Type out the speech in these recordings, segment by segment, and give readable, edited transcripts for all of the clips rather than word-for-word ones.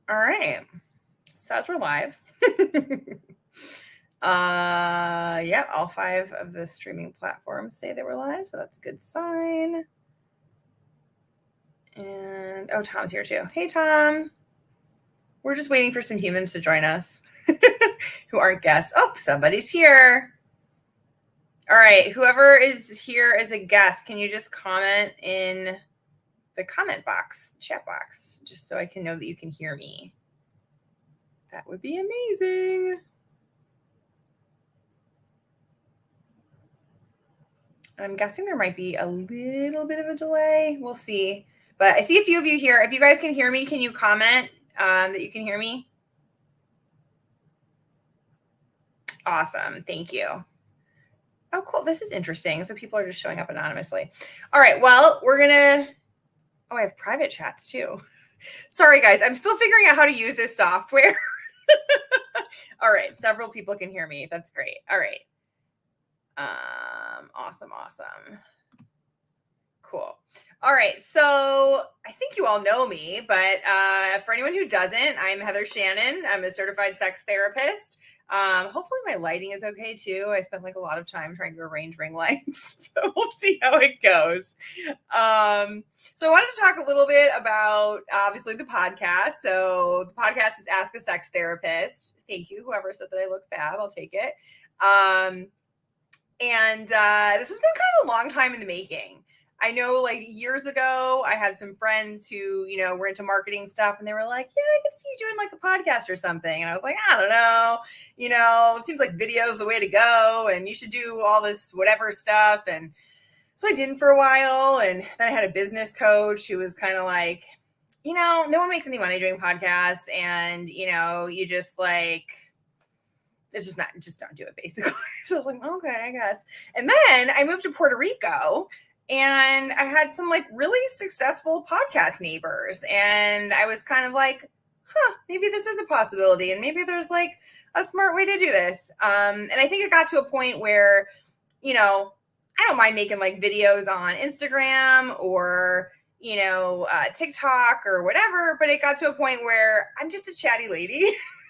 All right. Says we're live. Yeah, all 5 of the streaming platforms say they were live, so that's a good sign. And Tom's here too. Hey, Tom. We're just waiting for some humans to join us who aren't guests. Oh, somebody's here. All right, whoever is here as a guest, can you just comment in the comment box, chat box, just so I can know that you can hear me? That would be amazing. I'm guessing there might be a little bit of a delay. We'll see. But I see a few of you here. If you guys can hear me, can you comment that you can hear me? Awesome. Thank you. Oh, cool. This is interesting. So people are just showing up anonymously. All right. Well, we're going to... Oh, I have private chats too. Sorry, guys. I'm still figuring out how to use this software. All right. Several people can hear me. That's great. All right. Awesome. Cool. All right. So I think you all know me, but for anyone who doesn't, I'm Heather Shannon. I'm a certified sex therapist. Hopefully my lighting is okay too. I spent a lot of time trying to arrange ring lights, but we'll see how it goes. So I wanted to talk a little bit about obviously the podcast. So the podcast is Ask a Sex Therapist. Thank you. Whoever said that I look fab, I'll take it. And this has been kind of a long time in the making. I know years ago, I had some friends who, were into marketing stuff and they were like, yeah, I could see you doing a podcast or something. And I was like, I don't know, it seems like video is the way to go and you should do all this whatever stuff. And so I didn't for a while. And then I had a business coach who was kind of like, no one makes any money doing podcasts. And, you just it's just not, just don't do it basically. So I was like, okay, I guess. And then I moved to Puerto Rico and I had some really successful podcast neighbors. And I was kind of like, maybe this is a possibility. And maybe there's a smart way to do this. And I think it got to a point where, I don't mind making videos on Instagram or, TikTok or whatever, but it got to a point where I'm just a chatty lady.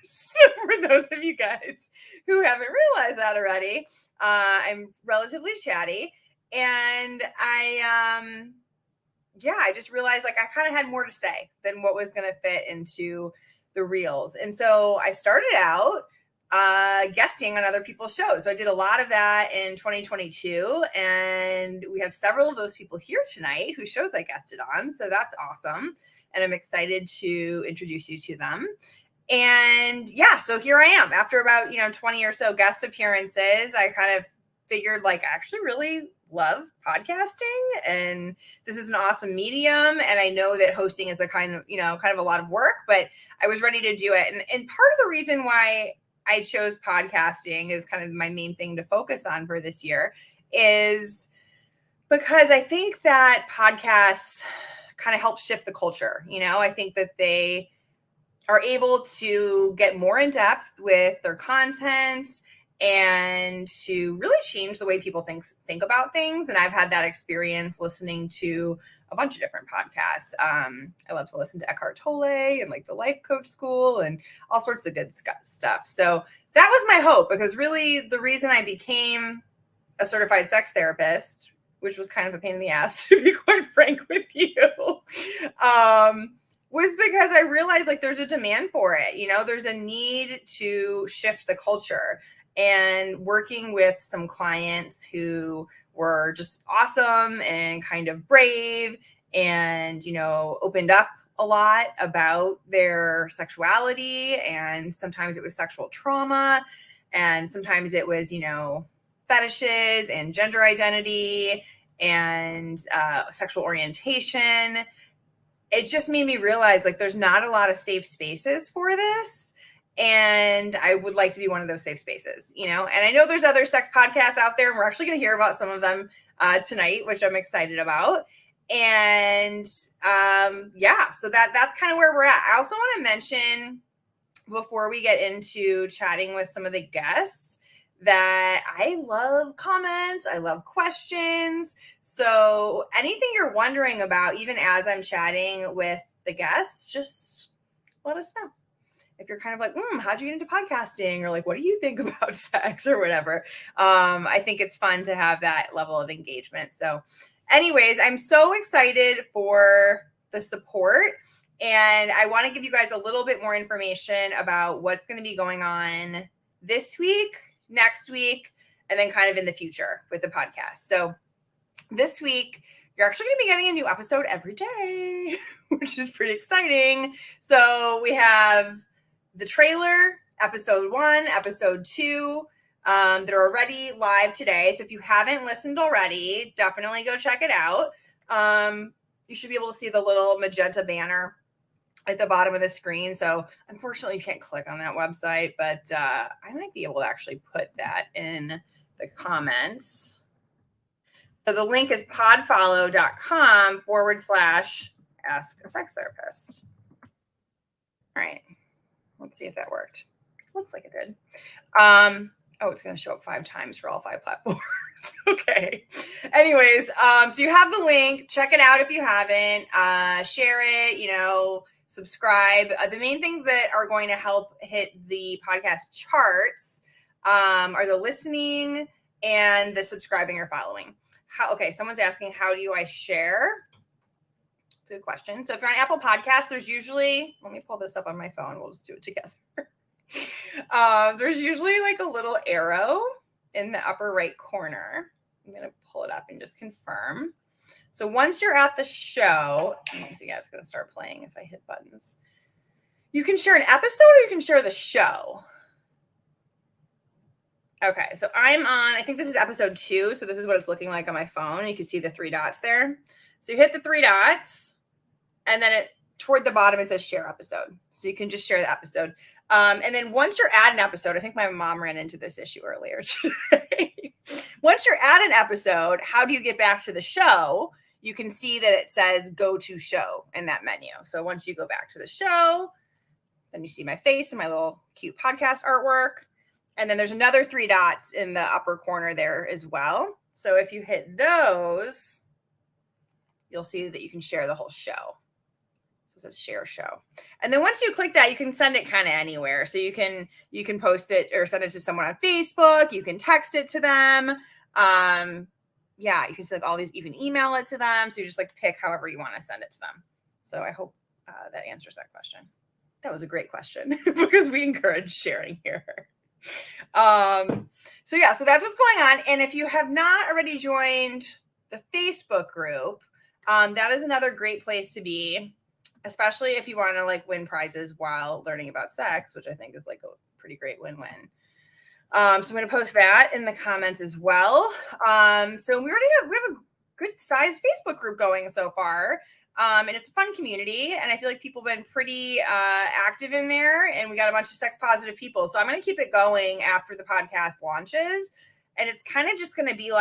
So for those of you guys who haven't realized that already, I'm relatively chatty. And I just realized I kind of had more to say than what was going to fit into the reels. And so I started out guesting on other people's shows. So I did a lot of that in 2022. And we have several of those people here tonight whose shows I guested on. So that's awesome. And I'm excited to introduce you to them. And so here I am after about, 20 or so guest appearances. I kind of figured I actually really love podcasting and this is an awesome medium. And I know that hosting is a kind of a lot of work, but I was ready to do it. And part of the reason why I chose podcasting is kind of my main thing to focus on for this year is because I think that podcasts kind of help shift the culture. I think that they are able to get more in depth with their content and to really change the way people think about things. And I've had that experience listening to a bunch of different podcasts. I love to listen to Eckhart Tolle and the Life Coach School and all sorts of good stuff. So that was my hope, because really the reason I became a certified sex therapist, which was kind of a pain in the ass, to be quite frank with you, was because I realized there's a demand for it. There's a need to shift the culture. And working with some clients who were just awesome and kind of brave and, opened up a lot about their sexuality. And sometimes it was sexual trauma. And sometimes it was, fetishes and gender identity and sexual orientation. It just made me realize there's not a lot of safe spaces for this. And I would like to be one of those safe spaces, and I know there's other sex podcasts out there and we're actually going to hear about some of them tonight, which I'm excited about. And so that's kind of where we're at. I also want to mention before we get into chatting with some of the guests that I love comments. I love questions. So anything you're wondering about, even as I'm chatting with the guests, just let us know. If you're kind of like, how'd you get into podcasting? Or like, what do you think about sex or whatever? I think it's fun to have that level of engagement. So anyways, I'm so excited for the support. And I want to give you guys a little bit more information about what's going to be going on this week, next week, and then kind of in the future with the podcast. So this week, you're actually going to be getting a new episode every day, which is pretty exciting. So we have the trailer, episode 1, episode 2. They're already live today. So if you haven't listened already, definitely go check it out. You should be able to see the little magenta banner at the bottom of the screen. So unfortunately, you can't click on that website, but I might be able to actually put that in the comments. So the link is podfollow.com/ask a sex therapist. All right. Let's see if that worked. Looks like it did. It's going to show up 5 times for all 5 platforms. Okay. Anyways, so you have the link. Check it out if you haven't. Share it, subscribe. The main things that are going to help hit the podcast charts are the listening and the subscribing or following. Someone's asking, how do I share? It's a good question. So if you're on Apple Podcasts, there's usually, let me pull this up on my phone. We'll just do it together. There's usually like a little arrow in the upper right corner. I'm going to pull it up and just confirm. So once you're at the show, let me see, it's going to start playing if I hit buttons. You can share an episode or you can share the show. Okay, so I think this is episode 2. So this is what it's looking like on my phone. You can see the 3 dots there. So you hit the 3 dots, and then toward the bottom, it says share episode. So you can just share the episode. And then once you're at an episode, I think my mom ran into this issue earlier today. Once you're at an episode, how do you get back to the show? You can see that it says go to show in that menu. So once you go back to the show, then you see my face and my little cute podcast artwork. And then there's another 3 dots in the upper corner there as well. So if you hit those, you'll see that you can share the whole show. So it says share show. And then once you click that, you can send it kind of anywhere. So you can post it or send it to someone on Facebook. You can text it to them. You can select all these, you can email it to them. So you just pick however you want to send it to them. So I hope that answers that question. That was a great question because we encourage sharing here. So that's what's going on. And if you have not already joined the Facebook group, that is another great place to be, especially if you want to win prizes while learning about sex, which I think is a pretty great win-win. So I'm going to post that in the comments as well. So we have a good sized Facebook group going so far. And it's a fun community. And I feel like people have been pretty active in there. And we got a bunch of sex positive people. So I'm going to keep it going after the podcast launches. And it's kind of just going to be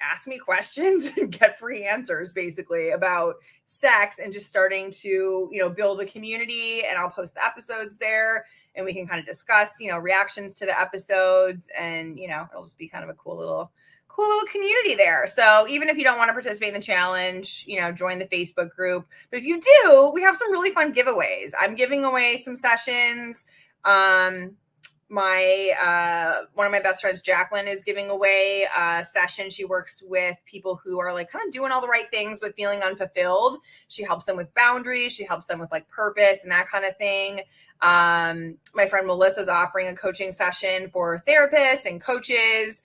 ask me questions and get free answers basically about sex and just starting to, build a community. And I'll post the episodes there and we can kind of discuss, reactions to the episodes. And, it'll just be kind of a cool little community there. So even if you don't want to participate in the challenge, join the Facebook group. But if you do, we have some really fun giveaways. I'm giving away some sessions. One of my best friends, Jacqueline, is giving away a session. She works with people who are kind of doing all the right things but feeling unfulfilled. She helps them with boundaries. She helps them with purpose and that kind of thing. My friend Melissa's offering a coaching session for therapists and coaches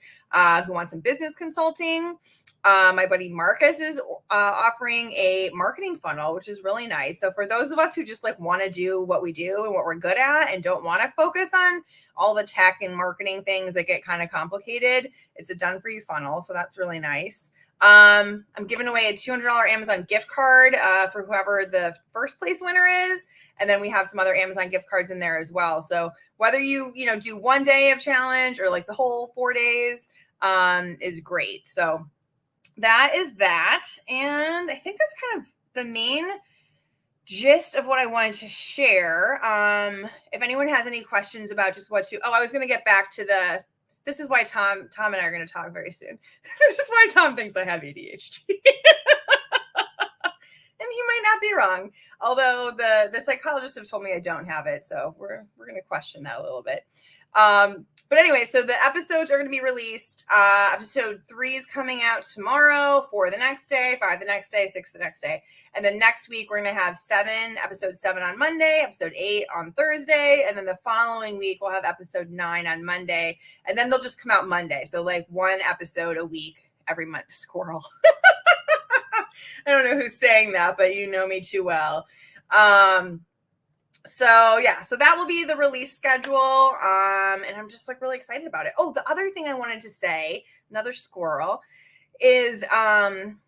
who want some business consulting. My buddy Marcus is offering a marketing funnel, which is really nice. So for those of us who just want to do what we do and what we're good at and don't want to focus on all the tech and marketing things that get kind of complicated, it's a done for you funnel. So that's really nice. I'm giving away a $200 Amazon gift card for whoever the first place winner is. And then we have some other Amazon gift cards in there as well. So whether you do one day of challenge or the whole 4 days is great. So that is that. And I think that's kind of the main gist of what I wanted to share. If anyone has any questions about just I was going to get back to this is why Tom and I are going to talk very soon. This is why Tom thinks I have ADHD. And he might not be wrong. Although the psychologists have told me I don't have it, so we're going to question that a little bit. But anyway, so the episodes are going to be released. Episode 3 is coming out tomorrow, 4 the next day, 5 the next day, 6 the next day. And then next week, we're going to have episode 7 on Monday, episode 8 on Thursday. And then the following week, we'll have episode 9 on Monday. And then they'll just come out Monday. So like 1 episode a week every month. Squirrel. I don't know who's saying that, but you know me too well. So that will be the release schedule. And I'm just like really excited about it. Oh, the other thing I wanted to say, another squirrel, is I'm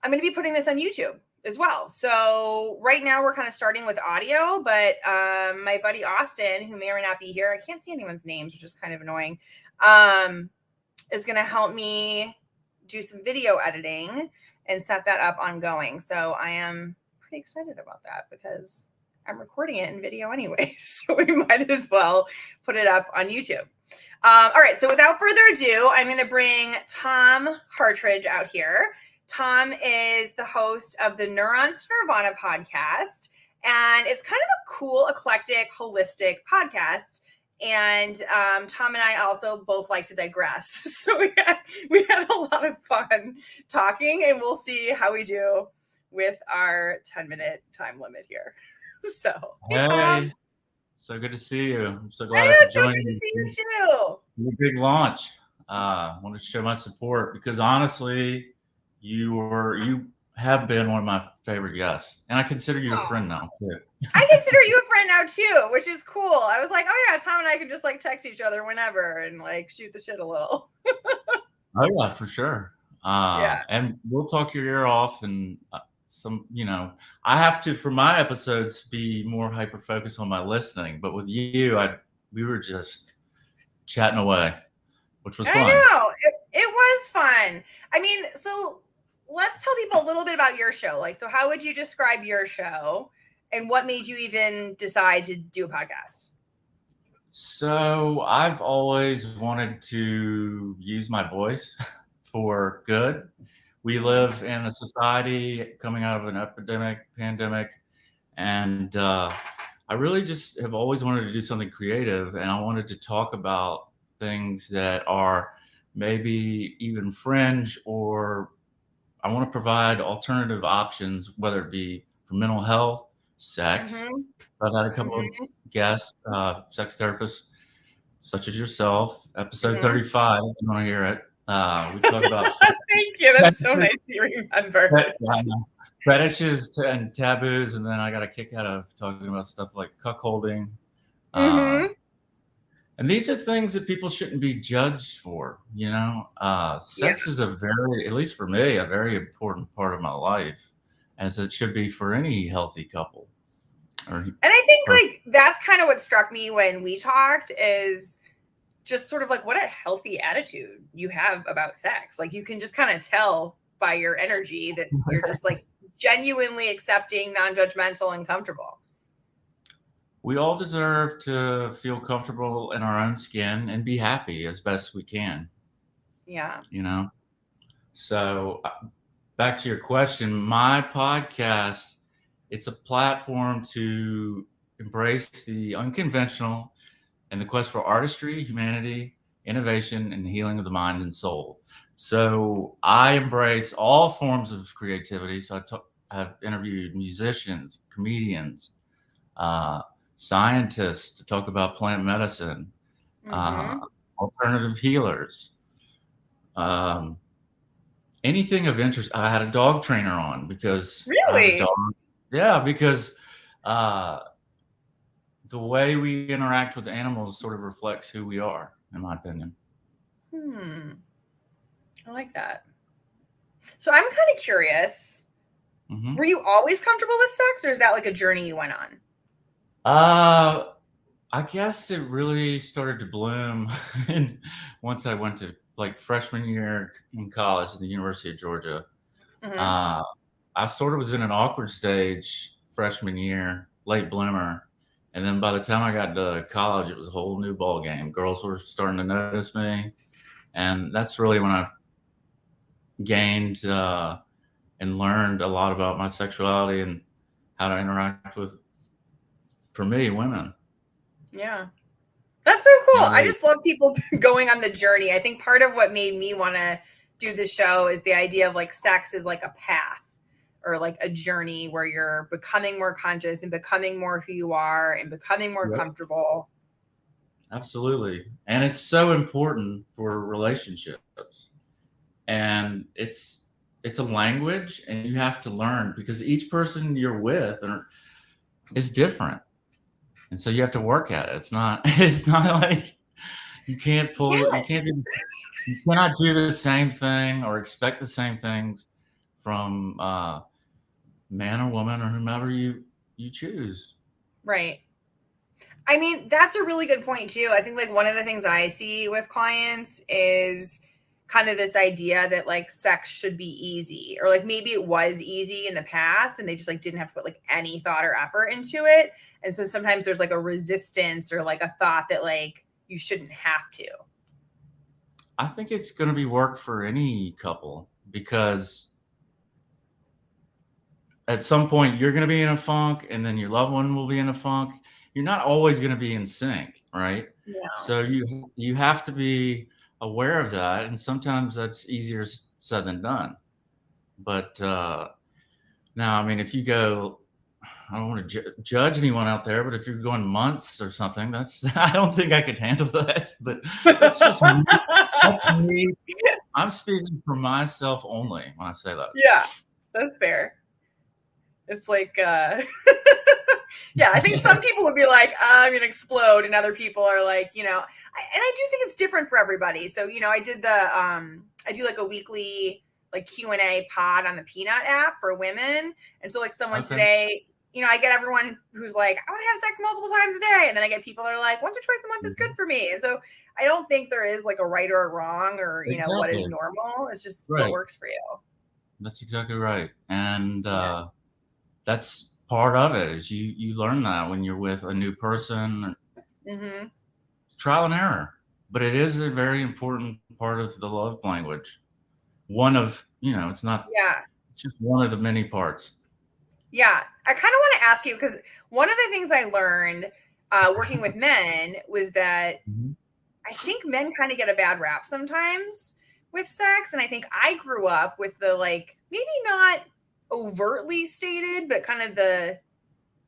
going to be putting this on YouTube as well. So right now we're kind of starting with audio, but my buddy Austin, who may or may not be here, I can't see anyone's names, which is kind of annoying, is going to help me do some video editing and set that up ongoing. So I am pretty excited about that because I'm recording it in video anyway, so we might as well put it up on YouTube. All right, so without further ado, I'm going to bring Tom Hartridge out here. Tom is the host of the Neurons Nirvana podcast, and it's kind of a cool, eclectic, holistic podcast. And Tom and I also both like to digress, so we had a lot of fun talking, and we'll see how we do with our 10-minute time limit here. So, hey, so good to see you. I'm so glad I could join you. So good to see you too. Your big launch. I want to show my support because honestly, you have been one of my favorite guests, and I consider you a friend now too. I consider you a friend now too, which is cool. I was like, oh yeah, Tom and I can just like text each other whenever and like shoot the shit a little. Oh yeah, for sure. And we'll talk your ear off and. I have to, for my episodes, be more hyper focused on my listening. But with you, we were just chatting away, which was fun. I know. It was fun. I mean, so let's tell people a little bit about your show. Like, so how would you describe your show and what made you even decide to do a podcast? So I've always wanted to use my voice for good. We live in a society coming out of an pandemic, and I really just have always wanted to do something creative, and I wanted to talk about things that are maybe even fringe, or I want to provide alternative options, whether it be for mental health, sex. I've had a couple of guests, sex therapists, such as yourself, episode 35, if you want to hear it. We talk about thank you. That's so nice to remember. Fetishes and taboos, and then I got a kick out of talking about stuff like cuckolding. And these are things that people shouldn't be judged for. Sex is at least for me, a very important part of my life, as it should be for any healthy couple. And I think like that's kind of what struck me when we talked is just sort of like what a healthy attitude you have about sex. Like you can just kind of tell by your energy that you're just like genuinely accepting, non-judgmental, and comfortable. We all deserve to feel comfortable in our own skin and be happy as best we can. Yeah. So back to your question, my podcast, it's a platform to embrace the unconventional and the quest for artistry, humanity, innovation, and the healing of the mind and soul. So I embrace all forms of creativity. So I've interviewed musicians, comedians, scientists to talk about plant medicine, alternative healers, anything of interest. I had a dog trainer on because because the way we interact with animals sort of reflects who we are, in my opinion. I like that. So I'm kind of curious. Were you always comfortable with sex, or is that like a journey you went on? I guess it really started to bloom once I went to like freshman year in college at the University of Georgia. I sort of was in an awkward stage freshman year, late bloomer. And then by the time I got to college, it was a whole new ball game. Girls were starting to notice me. And that's really when I gained and learned a lot about my sexuality. And how to interact with, for me, women. Yeah. That's so cool. And I just love people going on the journey. I think part of what made me want to do the show is the idea of like sex is like a path or like a journey where you're becoming more conscious and becoming more who you are and becoming more comfortable. Absolutely. And it's so important for relationships. And it's a language, and you have to learn, because each person you're with is different. And so you have to work at it. It's not like you can't you cannot do the same thing or expect the same things from man or woman or whomever you choose. Right. I mean, that's a really good point too. I think like one of the things I see with clients is kind of this idea that like sex should be easy, or like maybe it was easy in the past and they just like didn't have to put like any thought or effort into it. And so sometimes there's like a resistance or like a thought that like you shouldn't have to. I think it's going to be work for any couple, because at some point you're going to be in a funk and then your loved one will be in a funk. You're not always going to be in sync, right? Yeah. So you have to be aware of that, and sometimes that's easier said than done. But now, I mean, if you go, I don't want to judge anyone out there, but if you're going months or something, I don't think I could handle that. But that's just me. That's me. I'm speaking for myself only when I say that. Yeah, that's fair. It's like, yeah, I think some people would be like, I'm going to explode. And other people are like, and I do think it's different for everybody. So, I did I do like a weekly like Q&A pod on the Peanut app for women. And so like someone today, I get everyone who's like, I want to have sex multiple times a day. And then I get people that are like, once or twice a month is good for me. And so I don't think there is like a right or a wrong or, what is normal. It's just what works for you. That's exactly right. And that's part of it, is you learn that when you're with a new person. Mm-hmm. Trial and error. But it is a very important part of the love language. One of, it's not, it's just one of the many parts. Yeah. I kind of want to ask you, because one of the things I learned working with men was that I think men kind of get a bad rap sometimes with sex. And I think I grew up with the like, maybe not overtly stated, but kind of the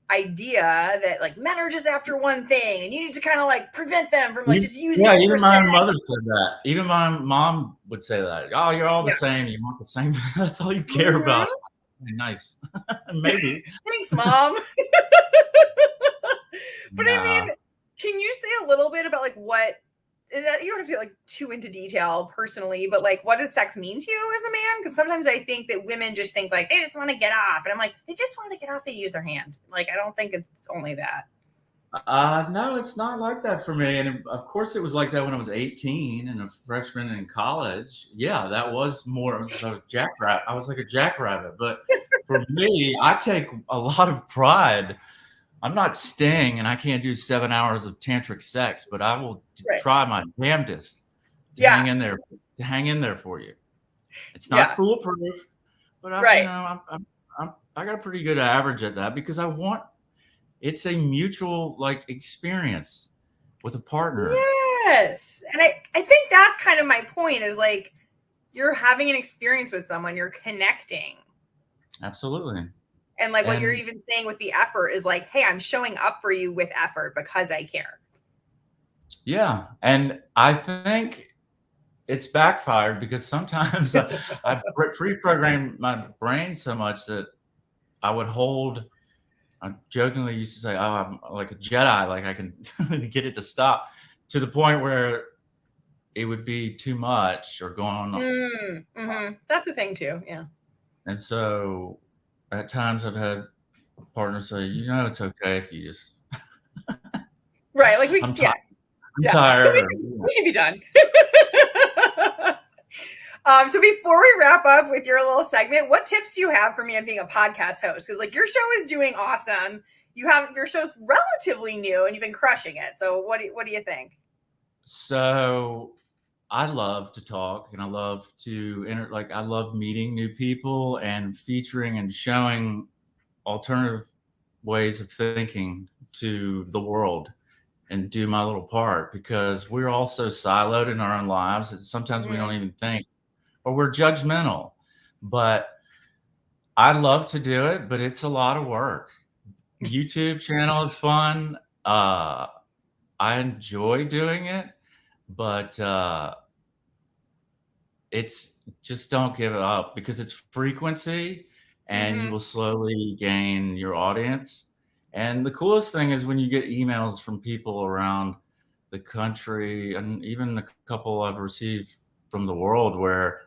idea that like men are just after one thing and you need to kind of like prevent them from like just using it. Even my mother said that. Even my mom would say that. Oh, you're all the same. You want the same. That's all you care about. Nice. Maybe. Thanks, Mom. But I mean, can you say a little bit about like what, you don't have to get like too into detail personally, but like what does sex mean to you as a man? Because sometimes I think that women just think like they just want to get off, and I'm like, they just want to get off, they use their hand. Like I don't think it's only that. No, it's not like that for me. And of course it was like that when I was 18 and a freshman in college. Yeah, that was more of a jackrabbit. I was like a jackrabbit. But for me, I take a lot of pride. I'm not Sting, and I can't do 7 hours of tantric sex, but I will try my damnedest to hang in there for you. It's not foolproof, but I got a pretty good average at that, because it's a mutual like experience with a partner. Yes. And I think that's kind of my point, is like you're having an experience with someone, you're connecting. Absolutely. And like what you're even saying with the effort is like, hey, I'm showing up for you with effort because I care. Yeah. And I think it's backfired, because sometimes I pre-programmed my brain so much that I would I jokingly used to say, oh, I'm like a Jedi, like I can get it to stop, to the point where it would be too much or going on. Mm-hmm. That's the thing too. Yeah. And so at times I've had partners say, it's okay if you just. Right. Like I'm tired. We can be done. So before we wrap up with your little segment, what tips do you have for me on being a podcast host? Because like your show is doing awesome. Your show's relatively new and you've been crushing it. So what do you think? So I love to talk, and I love to I love meeting new people and featuring and showing alternative ways of thinking to the world and do my little part, because we're all so siloed in our own lives that sometimes we don't even think, or we're judgmental. But I love to do it, but it's a lot of work. YouTube channel is fun. I enjoy doing it, but it's just don't give it up, because it's frequency and you will slowly gain your audience. And the coolest thing is when you get emails from people around the country, and even a couple I've received from the world, where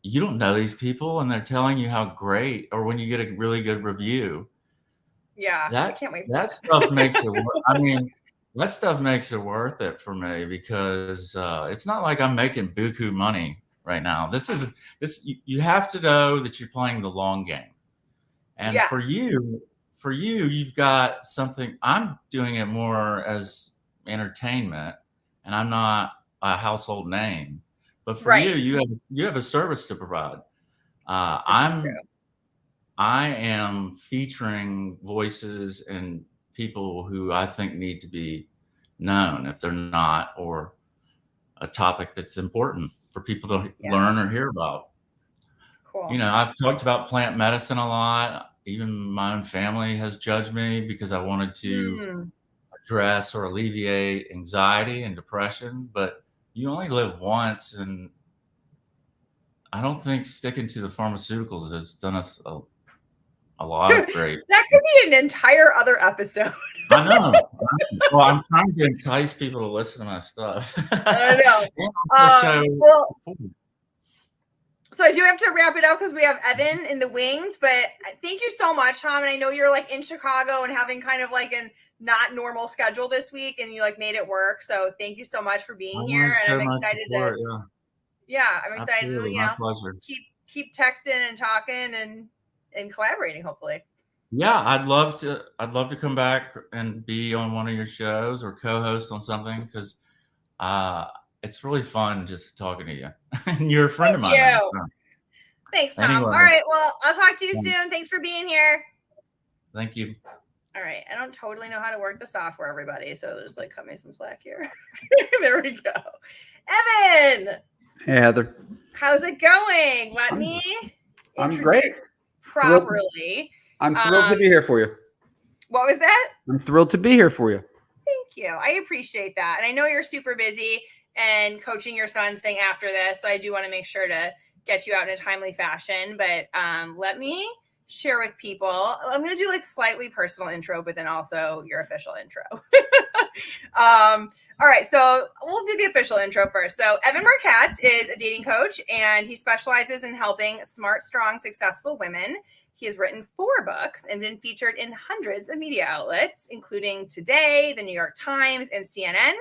you don't know these people and they're telling you how great, or when you get a really good review. Yeah, I can't wait. That stuff makes it I mean, that stuff makes it worth it for me, because it's not like I'm making buku money right now. You have to know that you're playing the long game. And for you, you've got something. I'm doing it more as entertainment, and I'm not a household name. But for you have a service to provide. I am featuring voices and people who I think need to be known if they're not, or a topic that's important for people to learn or hear about. Cool. You know, I've talked about plant medicine a lot. Even my own family has judged me because I wanted to address or alleviate anxiety and depression, but you only live once, and I don't think sticking to the pharmaceuticals has done us a lot of great. That could be an entire other episode. I know. Well, I'm trying to entice people to listen to my stuff. I know. Well, so I do have to wrap it up because we have Evan in the wings, but thank you so much, Tom. And I know you're like in Chicago and having kind of like a not normal schedule this week, and you like made it work. So thank you so much for being here. And I'm excited I'm excited to, you know, keep texting and talking and collaborating, hopefully. Yeah, I'd love to come back and be on one of your shows or co-host on something, because it's really fun just talking to you. And you're a friend of mine. Thanks, Tom. Anyway. All right, well, I'll talk to you soon. Thanks for being here. Thank you. All right, I don't totally know how to work the software, everybody, so just like cut me some slack here. There we go. Evan! Hey, Heather. How's it going? Let me I'm great. Properly. I'm thrilled to be here for you. What was that? I'm thrilled to be here for you. Thank you. I appreciate that. And I know you're super busy and coaching your son's thing after this, so I do want to make sure to get you out in a timely fashion. But let me share with people. I'm going to do like slightly personal intro, but then also your official intro. All right, so we'll do the official intro first. So Evan Katz is a dating coach, and he specializes in helping smart, strong, successful women. He has written 4 books and been featured in hundreds of media outlets, including Today, the New York Times, and CNN.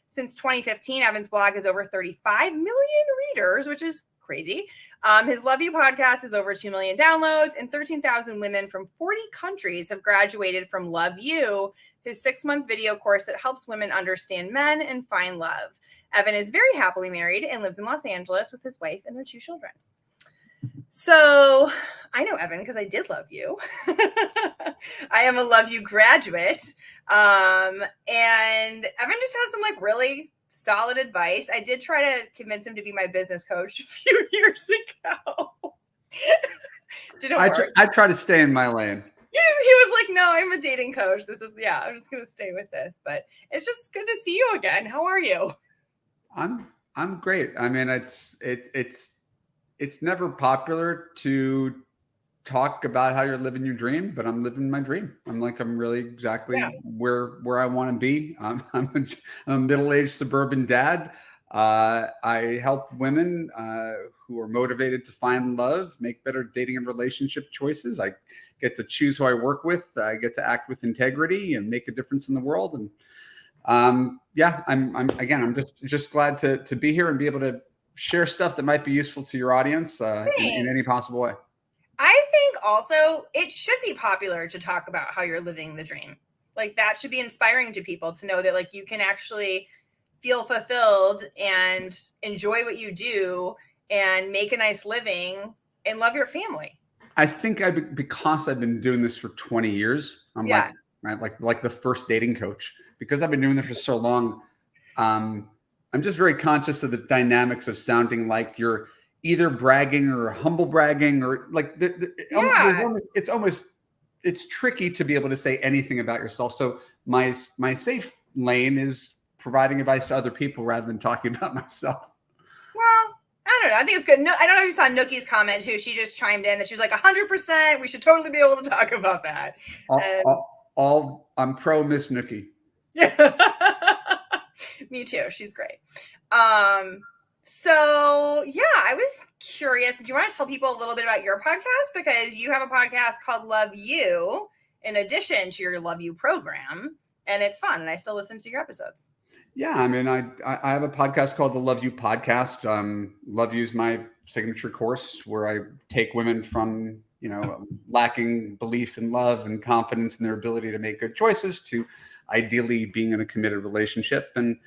Since 2015, Evan's blog has over 35 million readers, which is crazy. His Love You podcast has over 2 million downloads, and 13,000 women from 40 countries have graduated from Love You, his 6-month video course that helps women understand men and find love. Evan is very happily married and lives in Los Angeles with his wife and their 2 children. So I know Evan because I did Love You. I am a Love You graduate. And Evan just has some like really solid advice. I did try to convince him to be my business coach a few years ago. Didn't work. I try to stay in my lane. He was like, no, I'm a dating coach. I'm just going to stay with this. But it's just good to see you again. How are you? I'm great. I mean, it's never popular to talk about how you're living your dream, but I'm living my dream. I'm really exactly where I want to be. I'm a middle-aged suburban dad. I help women who are motivated to find love, make better dating and relationship choices. I get to choose who I work with. I get to act with integrity and make a difference in the world. And I'm just glad to be here and be able to share stuff that might be useful to your audience in any possible way. I think also it should be popular to talk about how you're living the dream. Like that should be inspiring to people to know that like you can actually feel fulfilled and enjoy what you do and make a nice living and love your family. I think because I've been doing this for 20 years, I'm like the first dating coach. Because I've been doing this for so long, I'm just very conscious of the dynamics of sounding like you're either bragging or humble bragging, or like it's tricky to be able to say anything about yourself. So my safe lane is providing advice to other people rather than talking about myself. Well, I don't know. I think it's good. No, I don't know if you saw Nookie's comment too. She just chimed in that she was like 100%. We should totally be able to talk about that. I'm pro Miss Nookie. Yeah. Me too. She's great. So yeah, I was curious. Do you want to tell people a little bit about your podcast? Because you have a podcast called Love You in addition to your Love You program, and it's fun. And I still listen to your episodes. Yeah, I mean, I have a podcast called the Love You Podcast. Love You is my signature course where I take women from, lacking belief in love and confidence in their ability to make good choices to ideally being in a committed relationship. And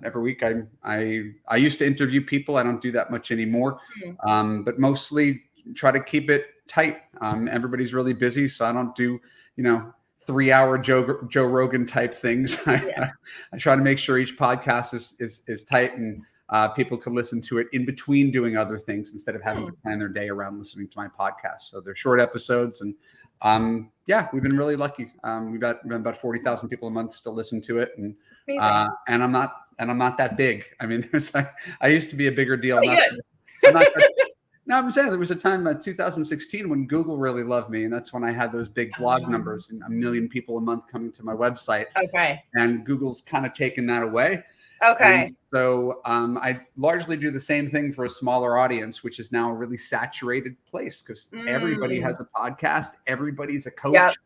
every week I used to interview people. I don't do that much anymore, but mostly try to keep it tight. Everybody's really busy, so I don't do, 3-hour Joe Rogan type things. I try to make sure each podcast is tight and people can listen to it in between doing other things instead of having to plan their day around listening to my podcast. So they're short episodes, and we've been really lucky. We've got about 40,000 people a month still listen to it, and I'm not that big. I mean, I used to be a bigger deal. I'm saying there was a time in 2016 when Google really loved me, and that's when I had those big blog numbers and 1 million people a month coming to my website. Okay. And Google's kind of taken that away. Okay. And so I largely do the same thing for a smaller audience, which is now a really saturated place because everybody has a podcast. Everybody's a coach.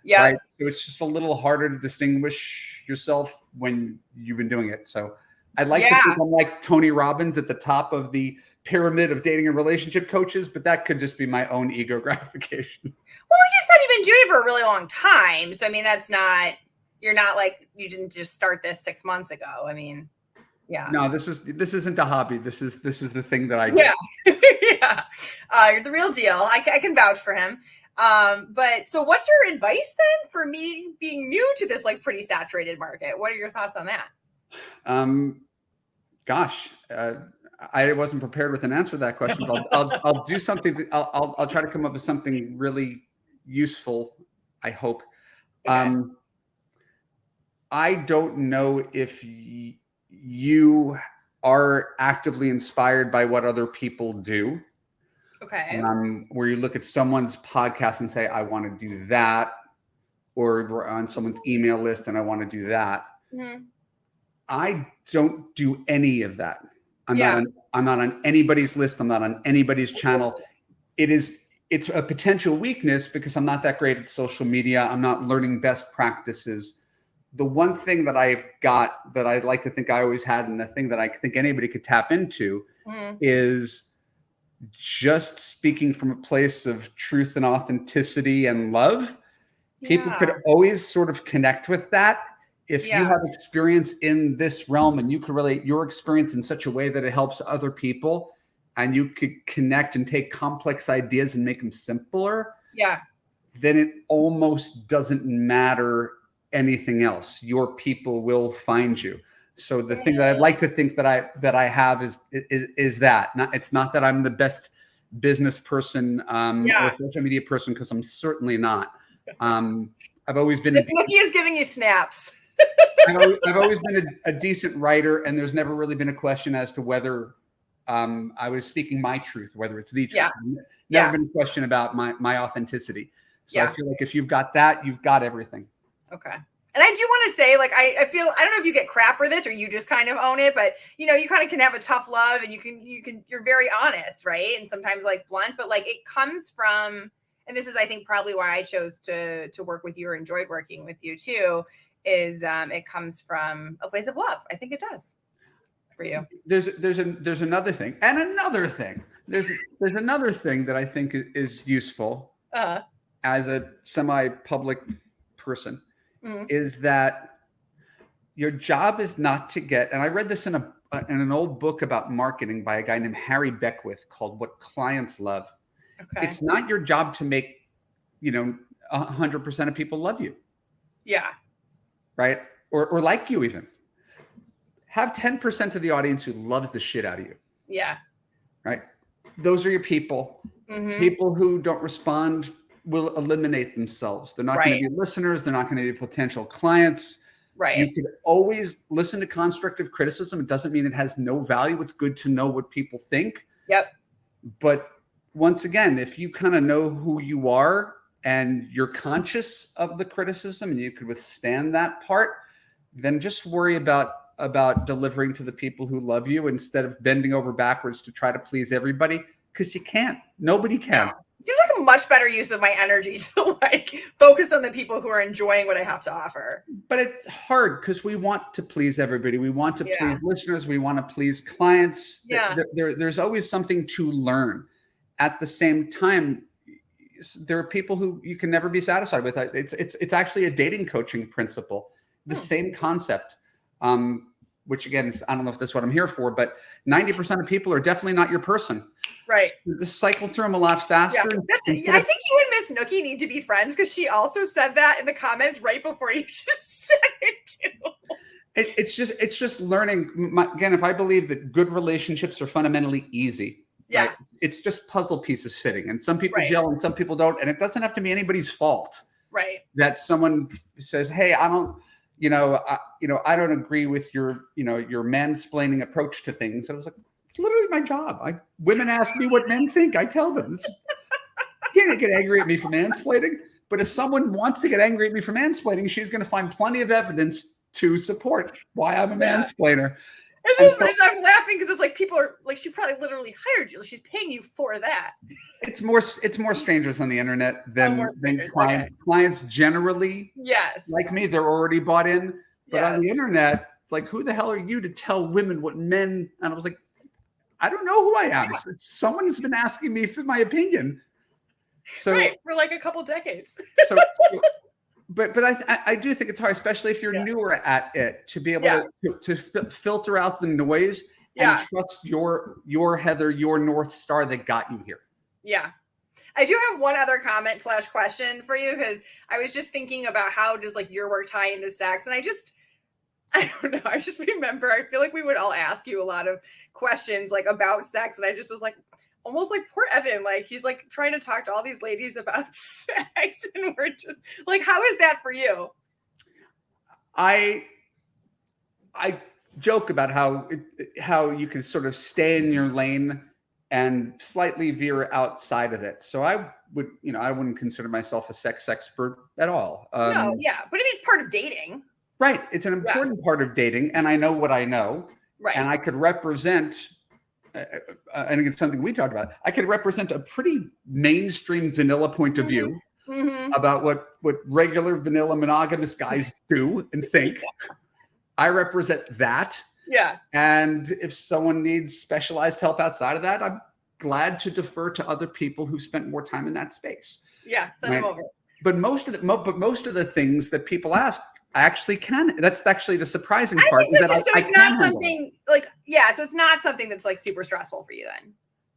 Yeah. Right? So it's just a little harder to distinguish yourself when you've been doing it. So I'd like to think I'm like Tony Robbins at the top of the pyramid of dating and relationship coaches, but that could just be my own ego gratification. Well, you said you've been doing it for a really long time. So, I mean, you're not like, you didn't just start this 6 months ago. I mean, yeah. No, this isn't a hobby. This is the thing that I do. Yeah. You're the real deal. I can vouch for him. But so what's your advice then for me being new to this like pretty saturated market? What are your thoughts on that? I wasn't prepared with an answer to that question. But I'll do something. I'll try to come up with something really useful. I hope. Okay. I don't know if you are actively inspired by what other people do. Okay. Where you look at someone's podcast and say, I want to do that, or we're on someone's email list and I want to do that. Mm-hmm. I don't do any of that. I'm not on anybody's list. I'm not on anybody's channel. It's a potential weakness because I'm not that great at social media. I'm not learning best practices. The one thing that I've got that I'd like to think I always had, and the thing that I think anybody could tap into is just speaking from a place of truth and authenticity and love. People could always sort of connect with that. If you have experience in this realm and you can relate your experience in such a way that it helps other people and you could connect and take complex ideas and make them simpler, then it almost doesn't matter anything else. Your people will find you. So the thing that I'd like to think that I have is that it's not that I'm the best business person or social media person, because I'm certainly not. I've always been. This Nookie is giving you snaps. I've always been a decent writer, and there's never really been a question as to whether I was speaking my truth, whether it's the truth. Never been a question about my authenticity. So I feel like if you've got that, you've got everything. Okay. And I do want to say, like, I feel, I don't know if you get crap for this or you just kind of own it, but you kind of can have a tough love and you're very honest, right? And sometimes like blunt, but like it comes from, and this is, I think, probably why I chose to work with you or enjoyed working with you too, is it comes from a place of love. I think it does for you. There's another thing and another thing. There's another thing that I think is useful as a semi-public person. Is that your job is not to get, and I read this in an old book about marketing by a guy named Harry Beckwith called What Clients Love. Okay. It's not your job to make, 100% of people love you. Yeah. Right. Or like you even. Have 10% of the audience who loves the shit out of you. Yeah. Right. Those are your people. Mm-hmm. People who don't respond will eliminate themselves. They're not going to be listeners. They're not going to be potential clients. Right. You could always listen to constructive criticism. It doesn't mean it has no value. It's good to know what people think. Yep. But once again, if you kind of know who you are and you're conscious of the criticism and you could withstand that part, then just worry about delivering to the people who love you instead of bending over backwards to try to please everybody, because you can't. Nobody can. It seems like a much better use of my energy to focus on the people who are enjoying what I have to offer. But it's hard because we want to please everybody. We want to please listeners. We want to please clients. Yeah. There's always something to learn. At the same time, there are people who you can never be satisfied with. It's actually a dating coaching principle, the same concept. Which again, I don't know if that's what I'm here for, but 90% of people are definitely not your person. Right. So just cycle through them a lot faster. Yeah. I think you and Miss Nookie need to be friends because she also said that in the comments right before you just said it too. It's just learning. Again, if I believe that good relationships are fundamentally easy, yeah, right? It's just puzzle pieces fitting, and some people gel and some people don't, and it doesn't have to be anybody's fault. Right. That someone says, "Hey, I don't." I don't agree with your mansplaining approach to things. I was like, it's literally my job. Women ask me what men think. I tell them. You can't get angry at me for mansplaining. But if someone wants to get angry at me for mansplaining, she's going to find plenty of evidence to support why I'm a mansplainer. I'm laughing because it's like people are like, she probably literally hired you. She's paying you for that. It's more strangers on the internet than clients. Okay. Clients generally, like me, they're already bought in. But on the internet, it's like, who the hell are you to tell women what men? And I was like, I don't know who I am. Yeah. Someone's been asking me for my opinion. So for like a couple decades. But I do think it's hard, especially if you're newer at it, to be able to filter out the noise and trust your Heather, your North Star that got you here. Yeah. I do have one other comment / question for you, because I was just thinking about how does your work tie into sex? And I don't know. I just remember, I feel like we would all ask you a lot of questions about sex. And I just was almost poor Evan, he's trying to talk to all these ladies about sex, and we're just how is that for you? I joke about how you can sort of stay in your lane and slightly veer outside of it. So I wouldn't consider myself a sex expert at all. No, yeah, but it's part of dating. Right. It's an important part of dating, and I know what I know. Right. And I could represent, and it's something we talked about, I could represent a pretty mainstream vanilla point of view about what regular vanilla monogamous guys do and think. I represent that. Yeah. And if someone needs specialized help outside of that, I'm glad to defer to other people who spent more time in that space. Yeah, send them over. But most of the things that people ask, I actually can. That's actually the surprising part. So it's not something so it's not something that's super stressful for you then.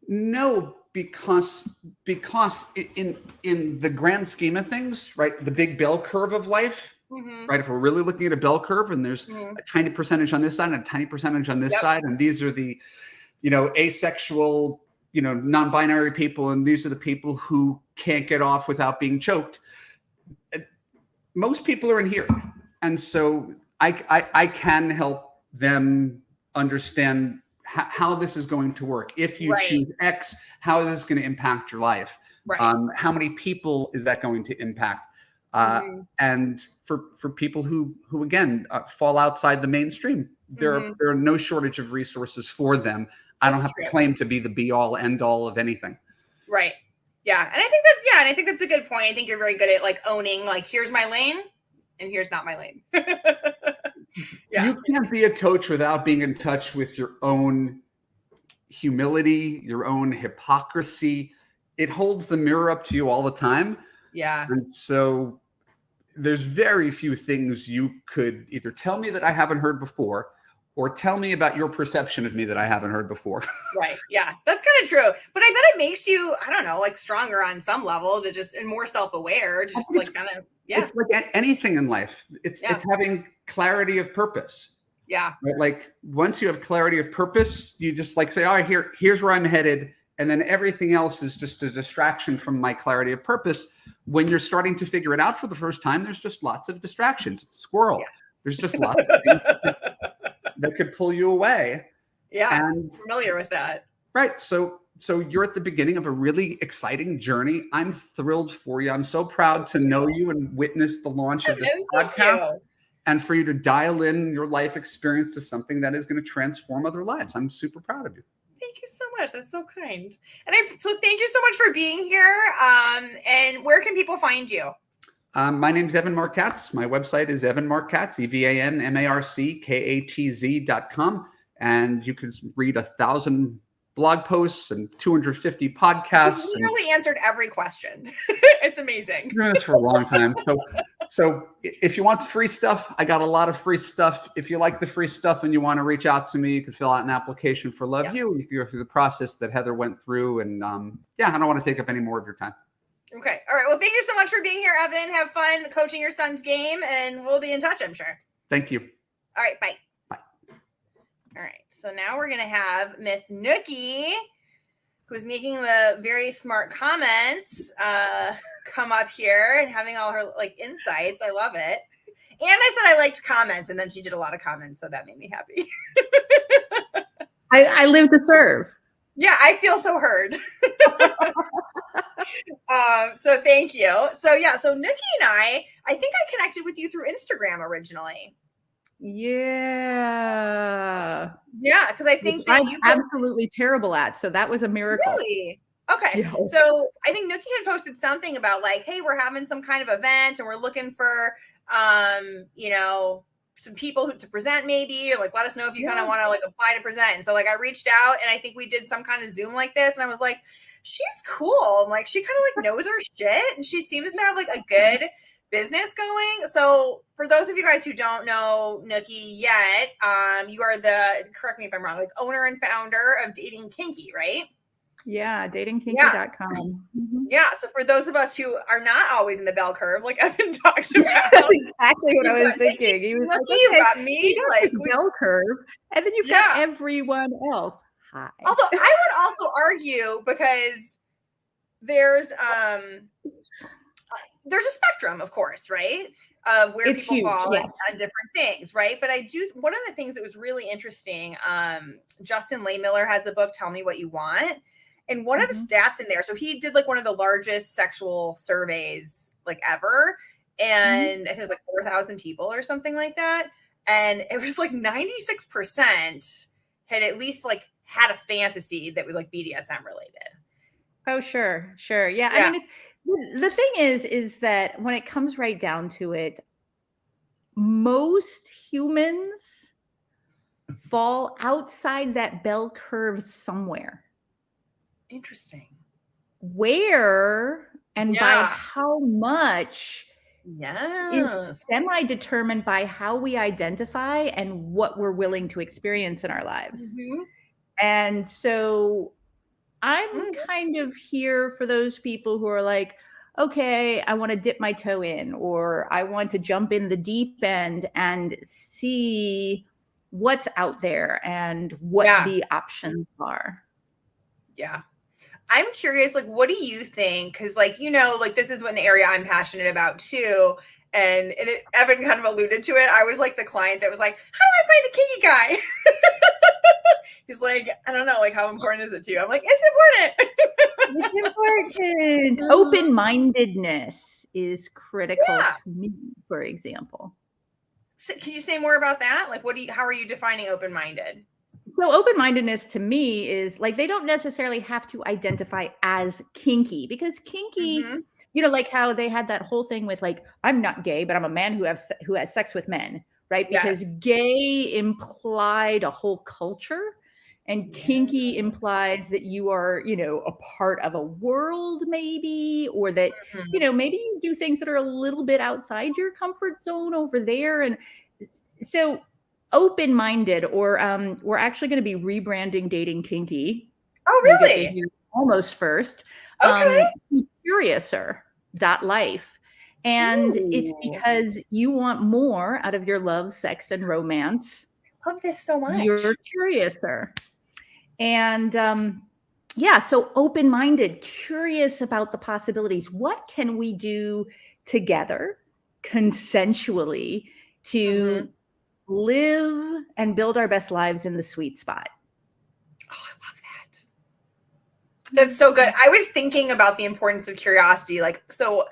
No, because in the grand scheme of things, right, the big bell curve of life, right? If we're really looking at a bell curve, and there's a tiny percentage on this side and a tiny percentage on this side, and these are the, asexual, non-binary people, and these are the people who can't get off without being choked. Most people are in here. And so I can help them understand how this is going to work. If you choose X, how is this going to impact your life? Right. How many people is that going to impact? And for people who again fall outside the mainstream, there are no shortage of resources for them. I don't have to claim to be the be all end all of anything. Right. Yeah. And I think that's a good point. I think you're very good at owning here's my lane. And here's not my lane. You can't be a coach without being in touch with your own humility, your own hypocrisy. It holds the mirror up to you all the time. Yeah. And so there's very few things you could either tell me that I haven't heard before, or tell me about your perception of me that I haven't heard before. Right. Yeah, that's kind of true. But I bet it makes you, I don't know, like stronger on some level to just, and more self-aware, just like kind of, yeah. It's like anything in life. It's having clarity of purpose. Yeah. But like once you have clarity of purpose, you just like say, all right, here's where I'm headed. And then everything else is just a distraction from my clarity of purpose. When you're starting to figure it out for the first time, there's just lots of distractions. Squirrel. Yeah. There's just lots of things that could pull you away. Yeah, I'm familiar with that. Right. So you're at the beginning of a really exciting journey. I'm thrilled for you. I'm so proud to know you and witness the launch of this podcast and for you to dial in your life experience to something that is going to transform other lives. I'm super proud of you. Thank you so much. That's so kind. And so thank you so much for being here. And where can people find you? My name's Evan Marc Katz. My website is Evan Marc Katz, EvanMarckKatz.com. And you can read 1,000 blog posts and 250 podcasts. You really answered every question. It's amazing. I've been doing this for a long time. So if you want free stuff, I got a lot of free stuff. If you like the free stuff and you want to reach out to me, you can fill out an application for Love You. You can go through the process that Heather went through. And I don't want to take up any more of your time. Okay. All right. Well, thank you so much for being here, Evan. Have fun coaching your son's game, and we'll be in touch, I'm sure. Thank you. All right. Bye. Bye. All right. So now we're going to have Miss Nookie, who's making the very smart comments, come up here and having all her like insights. I love it. And I said I liked comments, and then she did a lot of comments, so that made me happy. I live to serve. Yeah, I feel so heard. So thank you. So Nookie and I think I connected with you through Instagram originally. Yeah, because I think that I'm absolutely terrible at. So that was a miracle. Really? Okay. Yeah. So I think Nookie had posted something about like, hey, we're having some kind of event and we're looking for some people to present maybe, or like let us know if you kind of want to like apply to present. And so like I reached out and I think we did some kind of Zoom like this, and I was like, she's cool. I'm like, she kind of like knows her shit, and she seems to have like a good business going. So for those of you guys who don't know Nookie yet, you are correct me if I'm wrong, like owner and founder of Dating Kinky, right? Yeah, datingkinky.com. Yeah. So for those of us who are not always in the bell curve, like Evan talked about. That's exactly what I was thinking. He was like, you got me. You got this bell curve, and then you've got everyone else. Hi. Although I would also argue, because there's a spectrum, of course, right? Of where it's people huge, fall yes. on different things, right? But one of the things that was really interesting, Justin Laymiller has the book, Tell Me What You Want. And one of the stats in there, so he did like one of the largest sexual surveys like ever. And I think it was like 4,000 people or something like that. And it was like 96% had at least like had a fantasy that was like BDSM related. Oh, sure. Yeah. I mean, the thing is that when it comes right down to it, most humans fall outside that bell curve somewhere. Interesting. Where and by how much is semi-determined by how we identify and what we're willing to experience in our lives. And so I'm kind of here for those people who are like, okay, I want to dip my toe in, or I want to jump in the deep end and see what's out there and what the options are. Yeah. I'm curious, like, what do you think? Because, like, like this is an area I'm passionate about too. And Evan kind of alluded to it. I was like the client that was like, how do I find a kinky guy? He's like, I don't know, like, how important is it to you? I'm like, it's important. It's important. Open-mindedness is critical to me, for example. So can you say more about that? Like, how are you defining open-minded? So open-mindedness to me is like, they don't necessarily have to identify as kinky, because kinky, like how they had that whole thing with like, I'm not gay, but I'm a man who has sex with men, right? Because gay implied a whole culture, and kinky implies that you are, a part of a world maybe, or that, maybe you do things that are a little bit outside your comfort zone over there. And so open-minded, or we're actually going to be rebranding Dating Kinky. Oh, really? Almost first. Okay. Curiouser.life. And it's because you want more out of your love, sex, and romance. I love this so much. You're curiouser. And so open-minded, curious about the possibilities. What can we do together consensually to live and build our best lives in the sweet spot? Oh, I love that. That's so good. I was thinking about the importance of curiosity. Like, so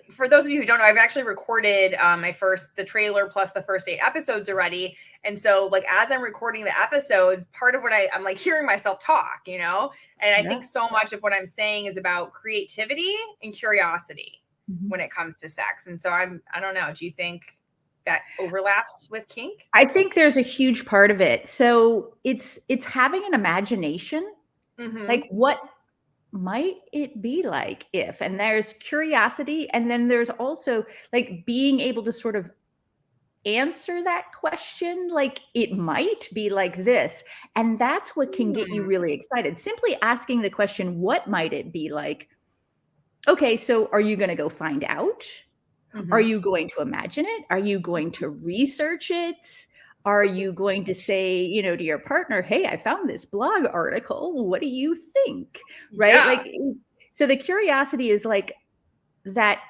for those of you who don't know, I've actually recorded the trailer plus the first 8 episodes already. And so like, as I'm recording the episodes, part of what I'm like hearing myself talk, you know, and I think so much of what I'm saying is about creativity and curiosity when it comes to sex. And so I don't know. Do you think that overlaps with kink? I think there's a huge part of it. So it's having an imagination, like what might it be like if, and there's curiosity. And then there's also like being able to sort of answer that question. Like it might be like this. And that's what can get you really excited. Simply asking the question, what might it be like? Okay, so are you going to go find out? Are you going to imagine it? Are you going to research it? Are you going to say, you know, to your partner, hey, I found this blog article. What do you think? Right? Yeah. Like, so the curiosity is like that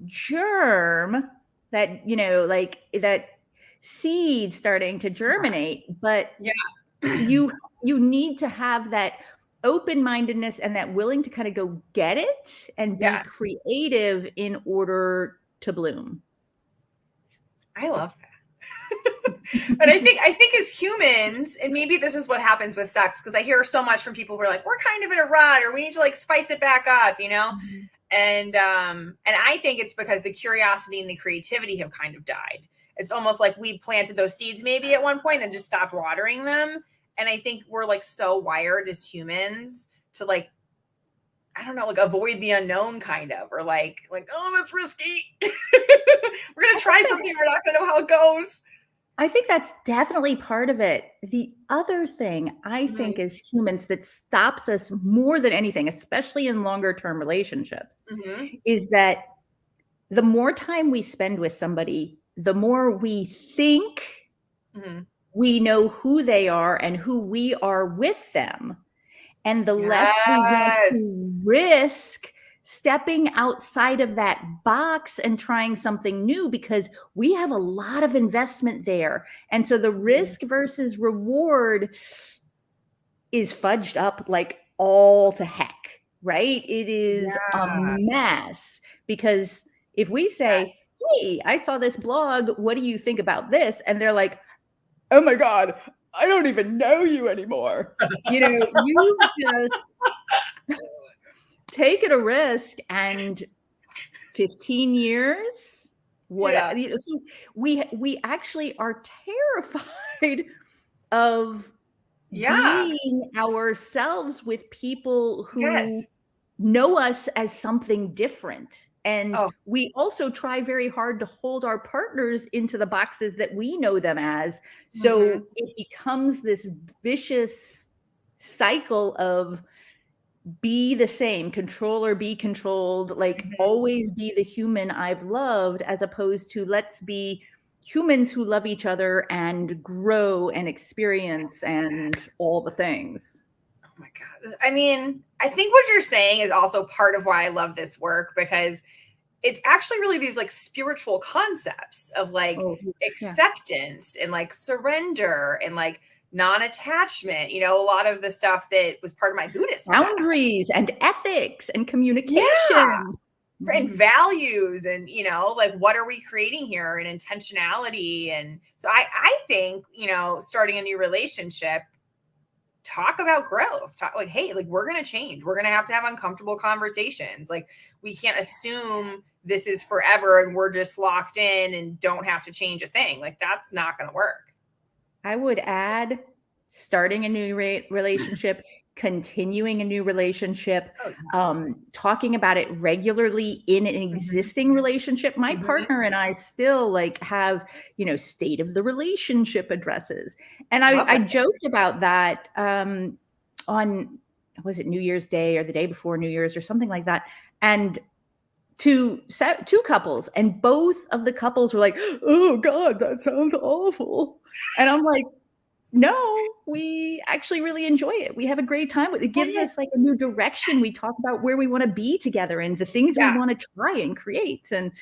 germ that, you know, like that seed starting to germinate, but you need to have that open-mindedness and that willing to kind of go get it and be creative in order to bloom. I love that. But I think as humans, and maybe this is what happens with sex, because I hear so much from people who are like, we're kind of in a rut, or we need to like spice it back up, you know? And I think it's because the curiosity and the creativity have kind of died. It's almost like we planted those seeds maybe at one point and just stopped watering them. And I think we're like so wired as humans to like, I don't know, like avoid the unknown kind of, or like, oh, that's risky. We're going to try something. We're not going to know how it goes. I think that's definitely part of it. The other thing I think as humans that stops us more than anything, especially in longer term relationships, is that the more time we spend with somebody, the more we think we know who they are and who we are with them. And the less we want to risk stepping outside of that box and trying something new, because we have a lot of investment there. And so the risk versus reward is fudged up like all to heck, right? It is a mess, because if we say, hey, I saw this blog, what do you think about this? And they're like, oh my God, I don't even know you anymore. You know, you just taken a risk, and 15 years, you know, so we actually are terrified of being ourselves with people who know us as something different. And we also try very hard to hold our partners into the boxes that we know them as. So it becomes this vicious cycle of be the same, control or be controlled, like always be the human I've loved, as opposed to let's be humans who love each other and grow and experience and all the things. Oh my God. I mean, I think what you're saying is also part of why I love this work, because it's actually really these like spiritual concepts of like acceptance and like surrender and like non-attachment, you know, a lot of the stuff that was part of my Buddhist boundaries and ethics and communication and values, and, you know, like what are we creating here, and intentionality. And so I think, you know, starting a new relationship, talk about growth, talk like, hey, like we're going to change. We're going to have uncomfortable conversations. Like we can't assume this is forever and we're just locked in and don't have to change a thing. Like that's not going to work. I would add, starting a new relationship, continuing a new relationship, talking about it regularly in an existing relationship. My partner and I still like have, state of the relationship addresses. And I joked about that on, was it New Year's Day or the day before New Year's or something like that? And two couples, and both of the couples were like, oh God, that sounds awful. And I'm like, no, we actually really enjoy it. We have a great time with it. It gives us like a new direction. We talk about where we want to be together and the things we want to try and create. And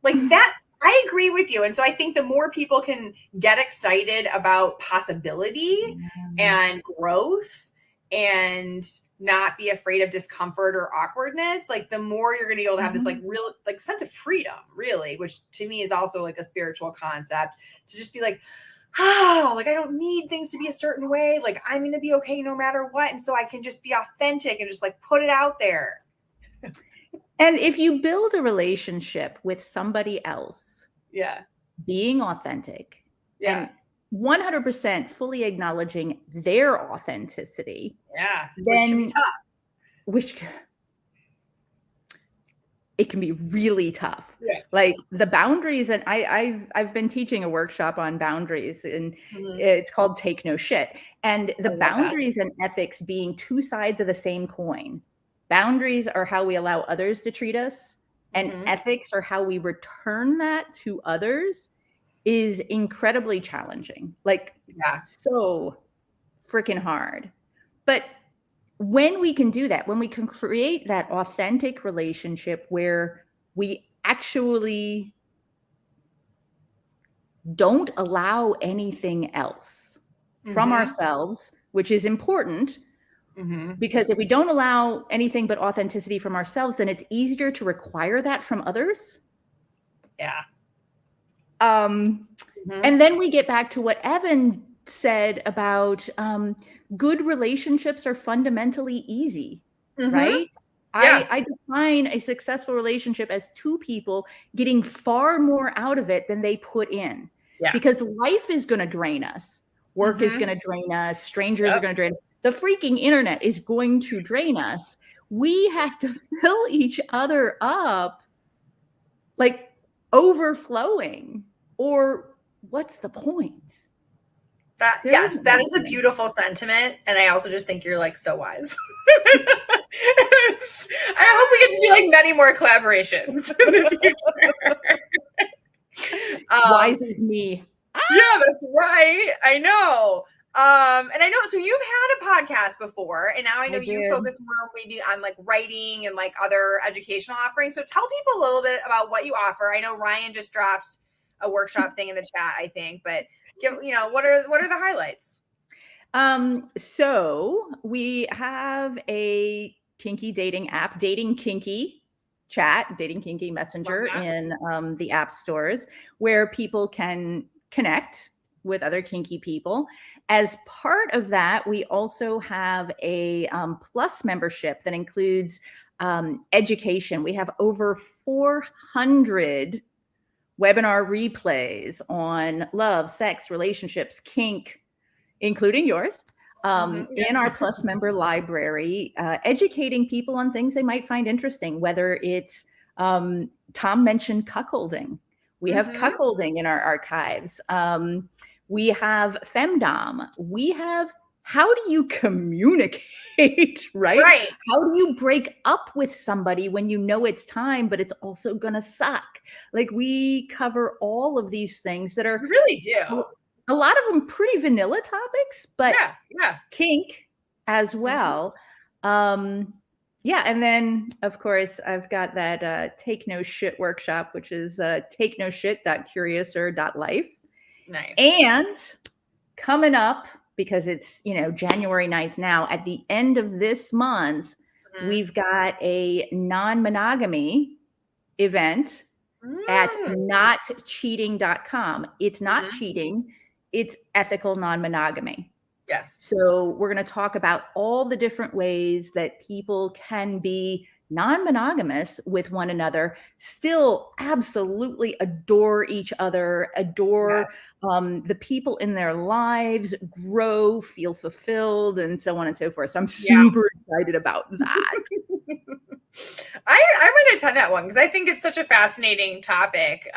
like that, I agree with you. And so I think the more people can get excited about possibility and growth and not be afraid of discomfort or awkwardness, like the more you're going to be able to have this like real like sense of freedom, really, which to me is also like a spiritual concept, to just be like, like I don't need things to be a certain way. Like I'm going to be okay no matter what. And so I can just be authentic and just like put it out there. And if you build a relationship with somebody else, being authentic and 100% fully acknowledging their authenticity, then it can be really tough. Like the boundaries, and I've been teaching a workshop on boundaries, and it's called Take No Shit. And the boundaries and ethics being two sides of the same coin. Boundaries are how we allow others to treat us, and ethics are how we return that to others, is incredibly challenging. Like so freaking hard. But when we can do that, when we can create that authentic relationship where we actually don't allow anything else from ourselves, which is important, because if we don't allow anything but authenticity from ourselves, then it's easier to require that from others. And then we get back to what Evan said about good relationships are fundamentally easy, right? I define a successful relationship as two people getting far more out of it than they put in. Because life is going to drain us. Work is going to drain us. Strangers are going to drain us. The freaking internet is going to drain us. We have to fill each other up, like overflowing, or what's the point? That is a beautiful sentiment. And I also just think you're like so wise. I hope we get to do like many more collaborations in the future. Wise is me. Yeah, that's right. I know. And I know, so you've had a podcast before, and now I know you focus more maybe on like writing and like other educational offerings. So tell people a little bit about what you offer. I know Ryan just dropped a workshop thing in the chat, I think, but what are the highlights? So we have a kinky dating app, Dating Kinky Chat, Dating Kinky Messenger in the app stores, where people can connect with other kinky people. As part of that, we also have a plus membership that includes education. We have over 400 webinar replays on love, sex, relationships, kink, including yours, in our plus member library, educating people on things they might find interesting, whether it's Tom mentioned cuckolding. We have cuckolding in our archives. We have femdom. We have how do you communicate, right? How do you break up with somebody when you know it's time, but it's also gonna suck? Like we cover all of these things that are really do. A lot of them pretty vanilla topics, but kink as well. And then of course I've got that Take No Shit workshop, which is takenoshit.curiouser.life. Nice. And coming up, because it's January 9th now, at the end of this month, we've got a non-monogamy event at notcheating.com. It's not cheating, it's ethical non-monogamy. Yes. So we're going to talk about all the different ways that people can be non-monogamous with one another, still absolutely adore each other, adore the people in their lives, grow, feel fulfilled, and so on and so forth. So I'm super excited about that. I might attend that one because I think it's such a fascinating topic.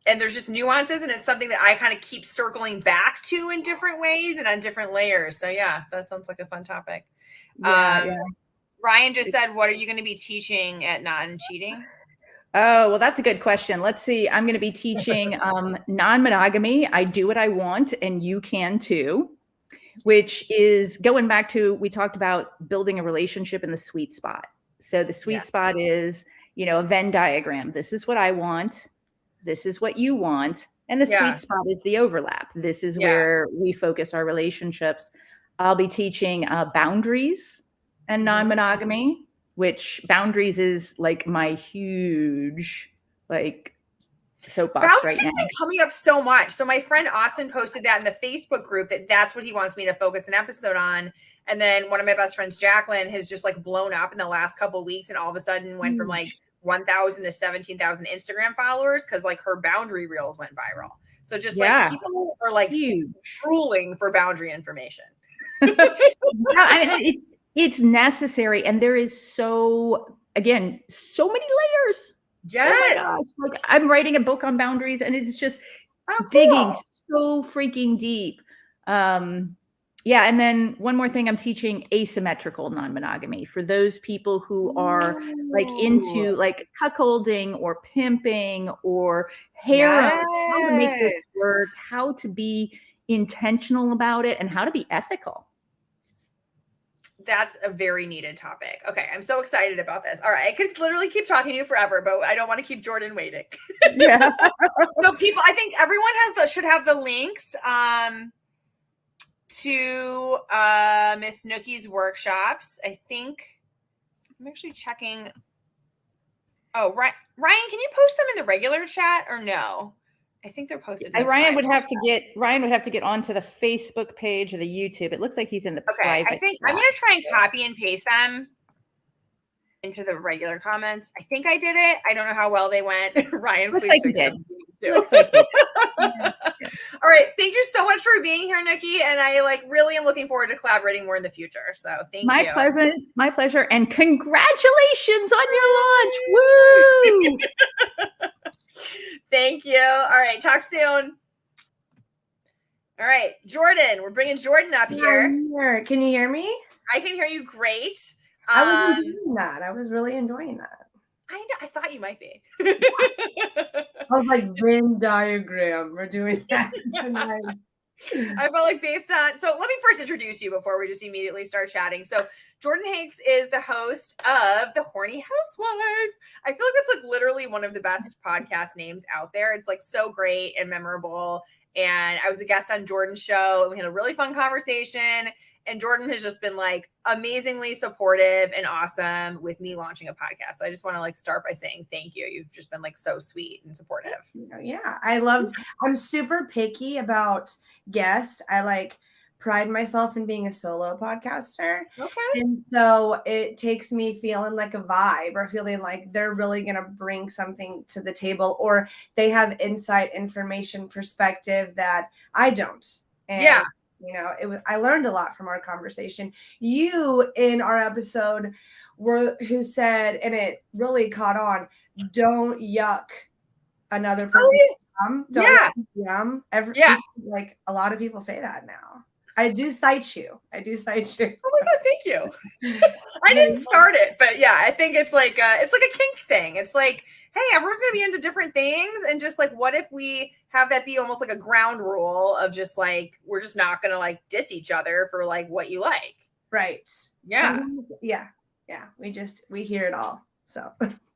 And there's just nuances, and it's something that I kind of keep circling back to in different ways and on different layers. So yeah, that sounds like a fun topic. Ryan just said, what are you going to be teaching at Non-Cheating? Oh, well, that's a good question. Let's see. I'm going to be teaching non-monogamy. I do what I want, and you can too, which is going back to, we talked about building a relationship in the sweet spot. So the sweet spot is, a Venn diagram. This is what I want. This is what you want. And the sweet spot is the overlap. This is where we focus our relationships. I'll be teaching boundaries and non-monogamy, which boundaries is like my huge soapbox boundaries right now. Has been coming up so much. So my friend Austin posted that in the Facebook group that's what he wants me to focus an episode on. And then one of my best friends, Jacqueline, has just blown up in the last couple of weeks, and all of a sudden went from 1,000 to 17,000 Instagram followers because her boundary reels went viral. So just people are drooling for boundary information. It's necessary, and there is so many layers. Yes. Oh my gosh. I'm writing a book on boundaries, and it's just digging so freaking deep. And then one more thing, I'm teaching asymmetrical non-monogamy for those people who are into cuckolding or pimping or harems, how to make this work, how to be intentional about it, and how to be ethical. That's a very needed topic. Okay, I'm so excited about this. All right, I could literally keep talking to you forever, but I don't want to keep Jordyn waiting. So people, I think everyone should have the links to Miss Nookie's workshops. I think I'm actually checking. Oh, Ryan, can you post them in the regular chat or no? I think they're posted. Ryan would have to get onto the Facebook page or the YouTube. It looks like he's in the private. I think I'm gonna try and copy and paste them into the regular comments. I think I did it. I don't know how well they went. Ryan, looks please like you did. Looks like you did. All right, thank you so much for being here, Nookie, and I really am looking forward to collaborating more in the future. So thank you. My pleasure, and congratulations on your launch! Woo! Thank you. All right, talk soon. All right, Jordyn, we're bringing Jordyn up here. Can you hear me? I can hear you great. I was enjoying that. I was really enjoying that. I know. I thought you might be. I was like, Venn diagram. We're doing that tonight. I felt based on, so let me first introduce you before we just immediately start chatting. So Jordyn Hakes is the host of the Horny Housewife. I feel that's literally one of the best podcast names out there. It's so great and memorable. And I was a guest on Jordyn's show, and we had a really fun conversation. And Jordyn has just been amazingly supportive and awesome with me launching a podcast. So I just want to start by saying thank you. You've just been so sweet and supportive. Yeah, I'm super picky about guests. I pride myself in being a solo podcaster. Okay. And so it takes me feeling like a vibe, or feeling like they're really going to bring something to the table, or they have insight, information, perspective that I don't. And I learned a lot from our conversation. You, in our episode, who said, and it really caught on, don't yuck another person's yum. Don't yuck yum. A lot of people say that now. I do cite you. Oh my God, thank you. I didn't start it, but I think it's a kink thing. It's hey, everyone's gonna be into different things, and just what if we have that be almost a ground rule of just we're just not gonna diss each other for what you like. Right. Yeah. Yeah. We hear it all. So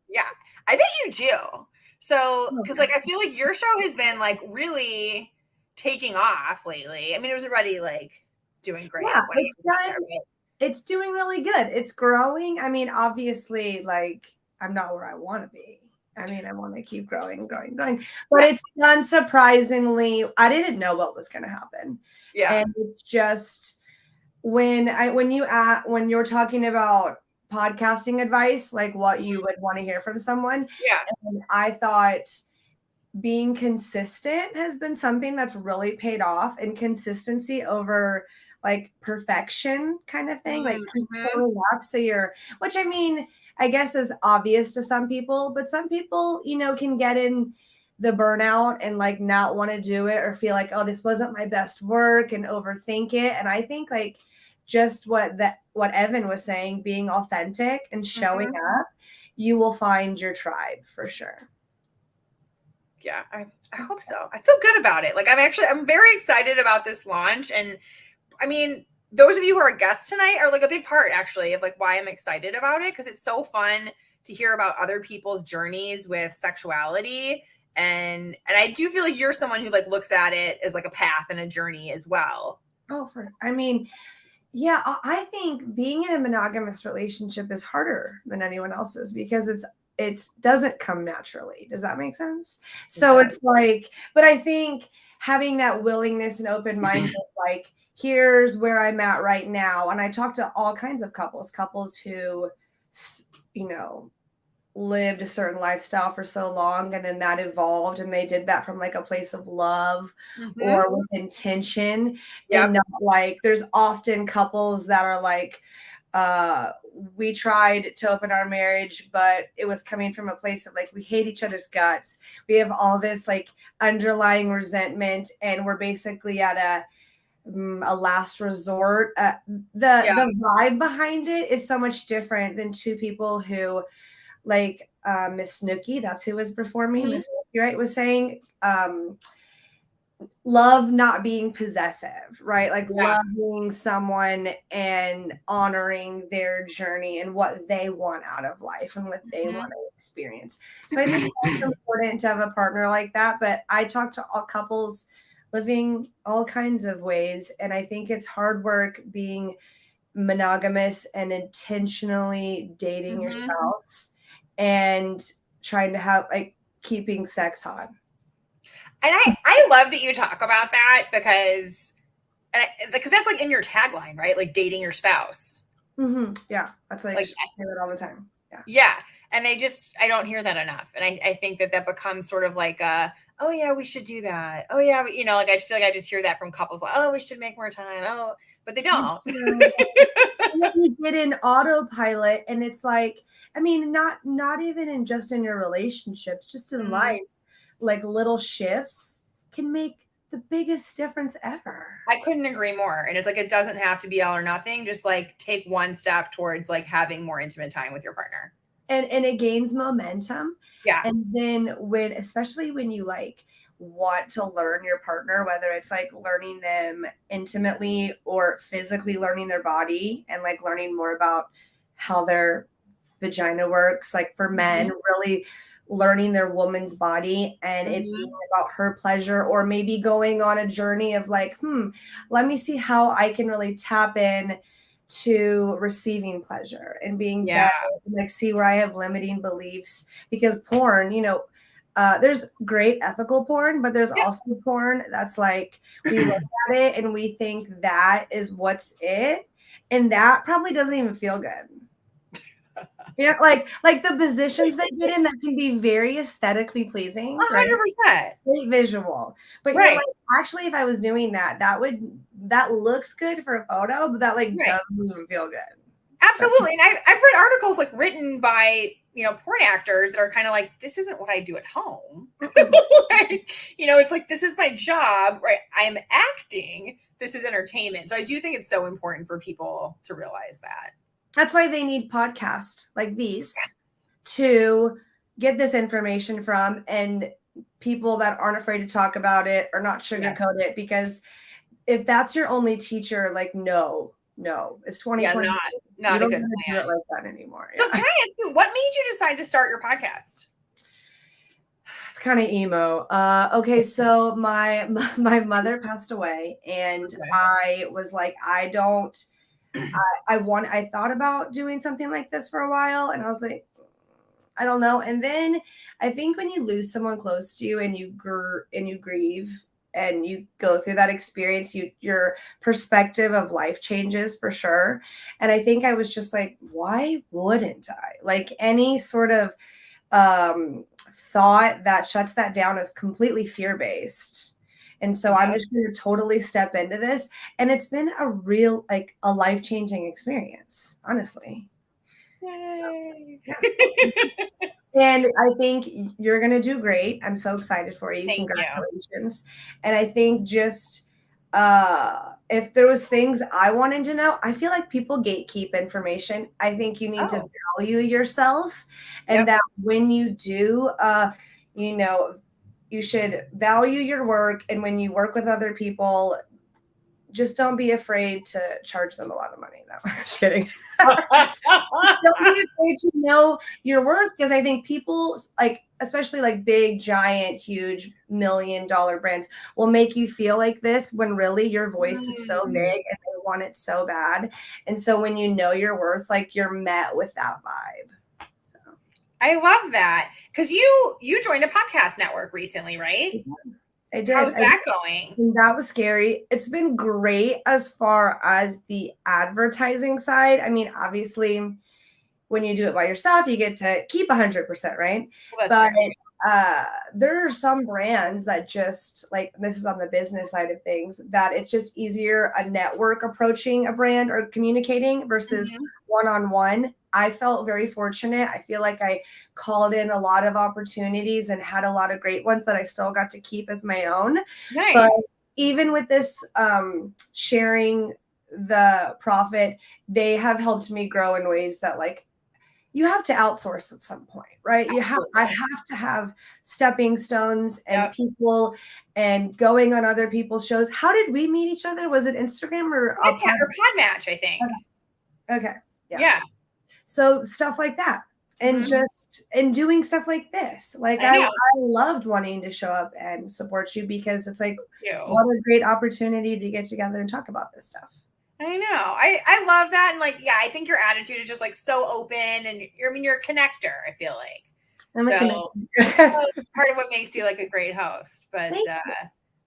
yeah, I bet you do. So because I feel your show has been really taking off lately. I mean, it was already doing great. Yeah, it's doing really good. It's growing. I mean, obviously, I'm not where I want to be. I mean, I want to keep growing. But it's done surprisingly. I didn't know what was going to happen. Yeah. And it's just when you're talking about podcasting advice, like what you would want to hear from someone. Yeah. And I thought being consistent has been something that's really paid off, and consistency over like perfection kind of thing, like keep following up. So which I mean, I guess is obvious to some people, but some people, you know, can get in the burnout and like not want to do it or feel like, oh, this wasn't my best work and overthink it. And I think like just what Evan was saying, being authentic and showing up, you will find your tribe for sure. Yeah, I hope so. I feel good about it. Like I'm very excited about this launch. And I mean, those of you who are guests tonight are like a big part actually of like why I'm excited about it. Cause it's so fun to hear about other people's journeys with sexuality. And I do feel like you're someone who like looks at it as like a path and a journey as well. Yeah, I think being in a monogamous relationship is harder than anyone else's because it doesn't come naturally. Does that make sense? So it's like, but I think having that willingness and open mind, like, here's where I'm at right now. And I talk to all kinds of couples who, you know, lived a certain lifestyle for so long and then that evolved and they did that from like a place of love or with intention. And not like there's often couples that are like, we tried to open our marriage, but it was coming from a place of like, we hate each other's guts. We have all this like underlying resentment and we're basically at a last resort. The vibe behind it is so much different than two people who like Miss Nookie, that's who was performing. Miss Nookie, right, was saying love not being possessive, right? Like loving someone and honoring their journey and what they want out of life and what they want to experience. So I think it's important to have a partner like that. But I talk to all couples living all kinds of ways. And I think it's hard work being monogamous and intentionally dating your spouse and trying to have like keeping sex hot. And I love that you talk about that because that's like in your tagline, right? Like dating your spouse. Yeah. That's like I hear that all the time. Yeah. And I don't hear that enough. And I think that becomes sort of like oh yeah, we should do that. Oh yeah. You know, like I feel like I just hear that from couples like, oh, we should make more time. Oh, but they don't. You get in autopilot and it's like, I mean, not even in just in your relationships, just in life, like little shifts can make the biggest difference ever. I couldn't agree more. And it's like, it doesn't have to be all or nothing. Just like take one step towards like having more intimate time with your partner. And it gains momentum. Yeah. And then especially when you like want to learn your partner, whether it's like learning them intimately or physically learning their body and like learning more about how their vagina works, like for men, really learning their woman's body and it being about her pleasure, or maybe going on a journey of like, let me see how I can really tap in to receiving pleasure and being better, and like see where I have limiting beliefs. Because porn, you know, there's great ethical porn, but there's also porn that's like we look at it and we think that is what's it, and that probably doesn't even feel good. Yeah, like the positions they get in that can be very aesthetically pleasing. 100%. Great visual. But you're like, actually, if I was doing that looks good for a photo, but that like doesn't even feel good. Absolutely. And I've read articles like written by, you know, porn actors that are kind of like, this isn't what I do at home. Like, you know, it's like, this is my job, right? I'm acting. This is entertainment. So I do think it's so important for people to realize that. That's why they need podcasts like these to get this information from, and people that aren't afraid to talk about it or not sugarcoat it. Because if that's your only teacher, like, no, it's 2020. Not a good plan. Do it like that anymore. So can I ask you, what made you decide to start your podcast? It's kind of emo. Okay, so my mother passed away, and I was like, I thought about doing something like this for a while, and I was like, I don't know. And then I think when you lose someone close to you and you grieve, and you go through that experience, your perspective of life changes for sure. And I think I was just like, why wouldn't I? Like any sort of thought that shuts that down is completely fear-based. And so I'm just going to totally step into this. And it's been a real, like a life-changing experience, honestly. Yay. And I think you're going to do great. I'm so excited for you. Thank Congratulations. And I think just if there was things I wanted to know, I feel like people gatekeep information. I think you need to value yourself, and that when you do, you should value your work. And when you work with other people, just don't be afraid to charge them a lot of money. No, I'm just kidding. Don't be afraid to know your worth, because I think people, like, especially like big, giant, huge $1 million brands, will make you feel like this when really your voice is so big and they want it so bad. And so when you know your worth, like, you're met with that vibe. So I love that, because you joined a podcast network recently, right? I did. How's that going? And that was scary. It's been great as far as the advertising side. I mean, obviously, when you do it by yourself, you get to keep 100%, right? Well, but there are some brands that just, like, this is on the business side of things, that it's just easier a network approaching a brand or communicating versus one-on-one. I felt very fortunate. I feel like I called in a lot of opportunities and had a lot of great ones that I still got to keep as my own. Nice. But even with this sharing the profit, they have helped me grow in ways that, like, you have to outsource at some point, right? I have to have stepping stones and people and going on other people's shows. How did we meet each other? Was it Instagram or Podmatch, I think. Okay. Yeah. So stuff like that. And and doing stuff like this. Like, I loved wanting to show up and support you, because it's like, what a great opportunity to get together and talk about this stuff. I know. I love that. And, like, I think your attitude is just, like, so open, and you're a connector, I feel like. I'm a connector. Part of what makes you, like, a great host. But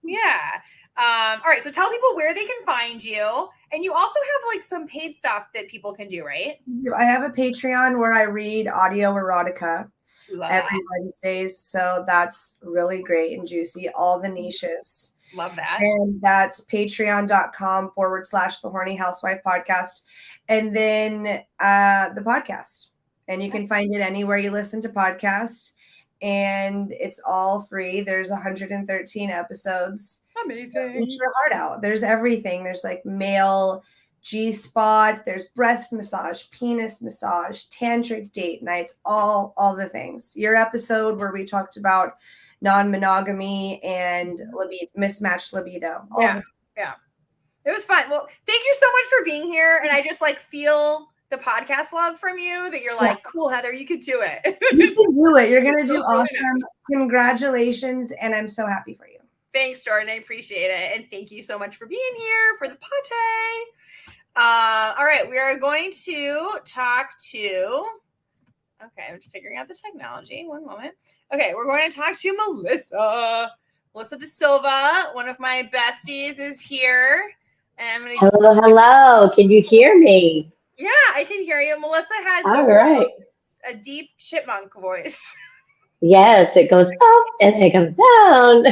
yeah. All right. So tell people where they can find you. And you also have, like, some paid stuff that people can do, right? I have a Patreon where I read audio erotica every Wednesdays. So that's really great and juicy. All the niches. Love that. And that's patreon.com/the Horny Housewife podcast. And then the podcast. And you can find it anywhere you listen to podcasts. And it's all free. There's 113 episodes. Amazing. So eat your heart out. There's everything. There's, like, male G-spot. There's breast massage, penis massage, tantric date nights, all the things. Your episode where we talked about non-monogamy and mismatched libido. Yeah. It was fun. Well, thank you so much for being here. And I just, like, feel the podcast love from you, that you're like, cool, Heather, you could do it. You can do it. You're going to do awesome. Congratulations. And I'm so happy for you. Thanks, Jordyn. I appreciate it. And thank you so much for being here for the pate. All right. We are going to talk to... Okay, I'm figuring out the technology. One moment. Okay, we're going to talk to Melissa. Melissa DaSilva, one of my besties, is here. And I'm gonna Hello. Can you hear me? Yeah, I can hear you. Melissa has a deep chipmunk voice. Yes, it goes up and it comes down.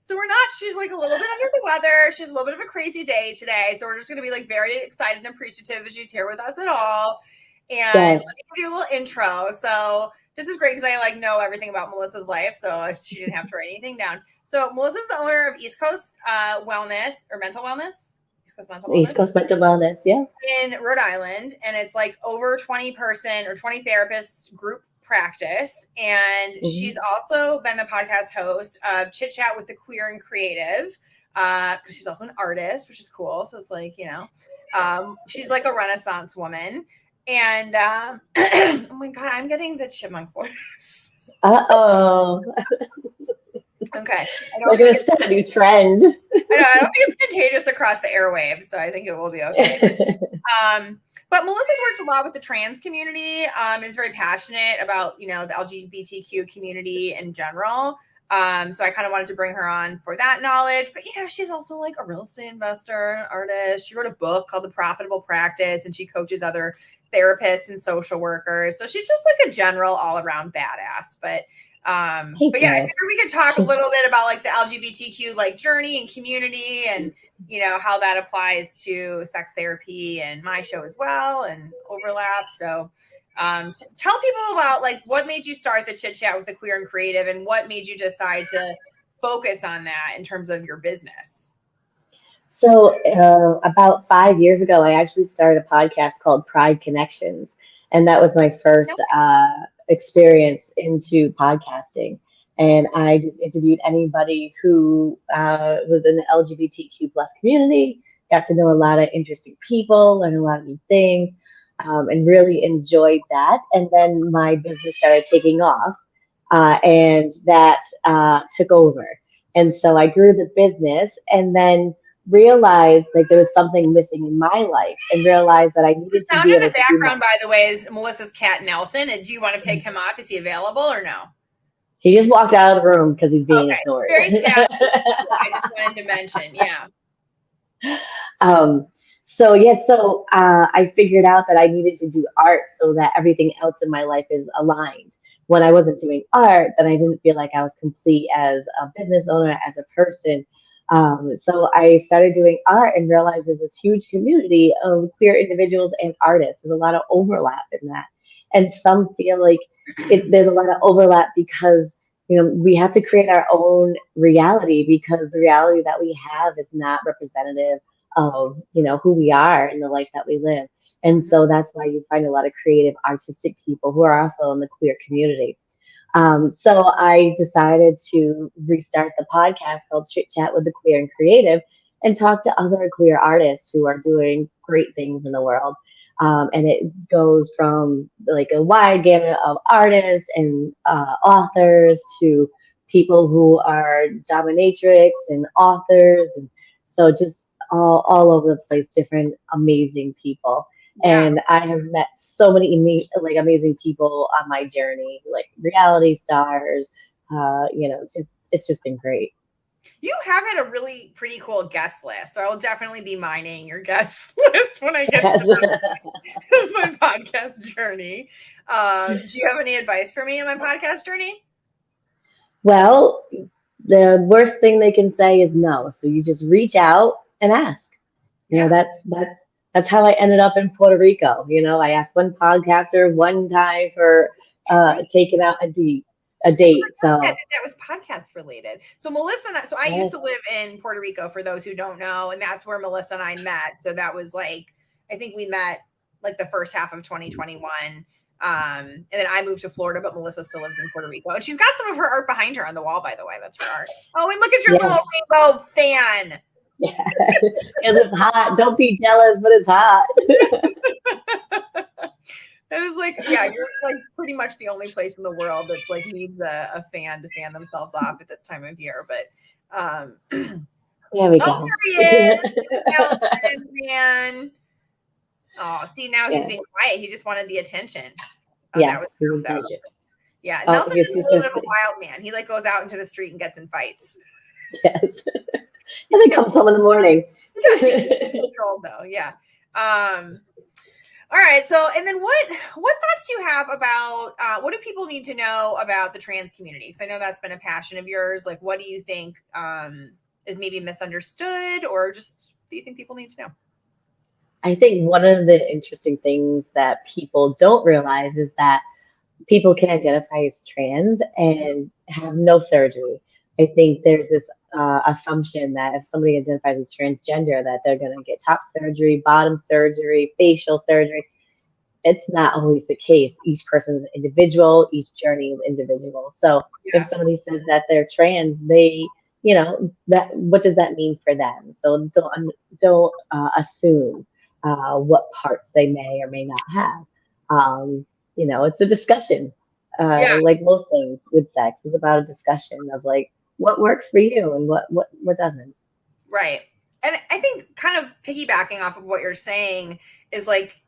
So she's, like, a little bit under the weather. She's a little bit of a crazy day today. So we're just going to be, like, very excited and appreciative that she's here with us at all. And let me give you a little intro. So this is great because I, like, know everything about Melissa's life. So she didn't have to write anything down. So Melissa's the owner of East Coast Wellness or Mental Wellness. East Coast Mental Wellness, yeah. In Rhode Island. And it's, like, over 20 person or 20 therapists group practice. And she's also been the podcast host of ChitChat with the Queer and Creative, because she's also an artist, which is cool. So it's like, she's like a Renaissance woman. And oh my God, I'm getting the chipmunk voice. Uh-oh. Okay. We're going to start a new trend. I don't think it's contagious across the airwaves, so I think it will be okay. But Melissa's worked a lot with the trans community, and is very passionate about, the LGBTQ community in general. So I kind of wanted to bring her on for that knowledge. But, she's also like a real estate investor, an artist. She wrote a book called The Profitable Practice, and she coaches other therapists and social workers. So she's just like a general all around badass. But I figured we could talk a little bit about like the LGBTQ like journey and community and, how that applies to sex therapy and my show as well and overlap. So tell people about like what made you start the Chit Chat with the Queer and Creative and what made you decide to focus on that in terms of your business. So about 5 years ago, I actually started a podcast called Pride Connections. And that was my first experience into podcasting. And I just interviewed anybody who was in the LGBTQ plus community, got to know a lot of interesting people, learned a lot of new things. And really enjoyed that. And then my business started taking off and that took over. And so I grew the business and then realized like there was something missing in my life and realized that I needed to be able to. The sound in the background, by the way, is Melissa's cat Nelson. And do you want to pick him up? Is he available or no? He just walked out of the room because he's being ignored. Very sad. I just wanted to mention, So I figured out that I needed to do art so that everything else in my life is aligned. When I wasn't doing art, then I didn't feel like I was complete as a business owner, as a person. So I started doing art and realized there's this huge community of queer individuals and artists. There's a lot of overlap in that. And some feel like there's a lot of overlap because, we have to create our own reality because the reality that we have is not representative of, who we are and the life that we live. And so that's why you find a lot of creative, artistic people who are also in the queer community. So I decided to restart the podcast called ChitChat with the Queer and Creative and talk to other queer artists who are doing great things in the world. And it goes from like a wide gamut of artists and authors to people who are dominatrix and authors. And so just all over the place, different amazing people. Yeah. And I have met so many amazing people on my journey, like reality stars, it's just been great. You have had a really pretty cool guest list. So I will definitely be mining your guest list when I get to my podcast journey. Do you have any advice for me on my podcast journey? Well, the worst thing they can say is no. So you just reach out and ask. That's how I ended up in Puerto Rico. I asked one podcaster one time for taking out a date. So that was podcast related. So Melissa, I used to live in Puerto Rico for those who don't know, and that's where Melissa and I met. So that was I think we met like the first half of 2021. And then I moved to Florida, but Melissa still lives in Puerto Rico. And she's got some of her art behind her on the wall, by the way. That's her art. Oh, and look at your little rainbow fan. Yeah, because it's hot. Don't be jealous, but it's hot. It was like, you're like pretty much the only place in the world that's like needs a fan to fan themselves off at this time of year. But there we go. There he is. Nelson, man. Oh, see, now he's being quiet. He just wanted the attention. Yeah, yeah. Nelson is a little bit of a wild man. He like goes out into the street and gets in fights. Yes. And then comes home in the morning. Controlled though, yeah. All right. So, and then what thoughts do you have about what do people need to know about the trans community? Because I know that's been a passion of yours. Like, what do you think is maybe misunderstood, or just do you think people need to know? I think one of the interesting things that people don't realize is that people can identify as trans and have no surgery. I think there's this assumption that if somebody identifies as transgender, that they're going to get top surgery, bottom surgery, facial surgery. It's not always the case. Each person is individual. Each journey is individual. So if somebody says that they're trans, they, that what does that mean for them? So don't assume what parts they may or may not have. It's a discussion. Like most things with sex, it's about a discussion of like what works for you and what doesn't. Right. And I think kind of piggybacking off of what you're saying is like,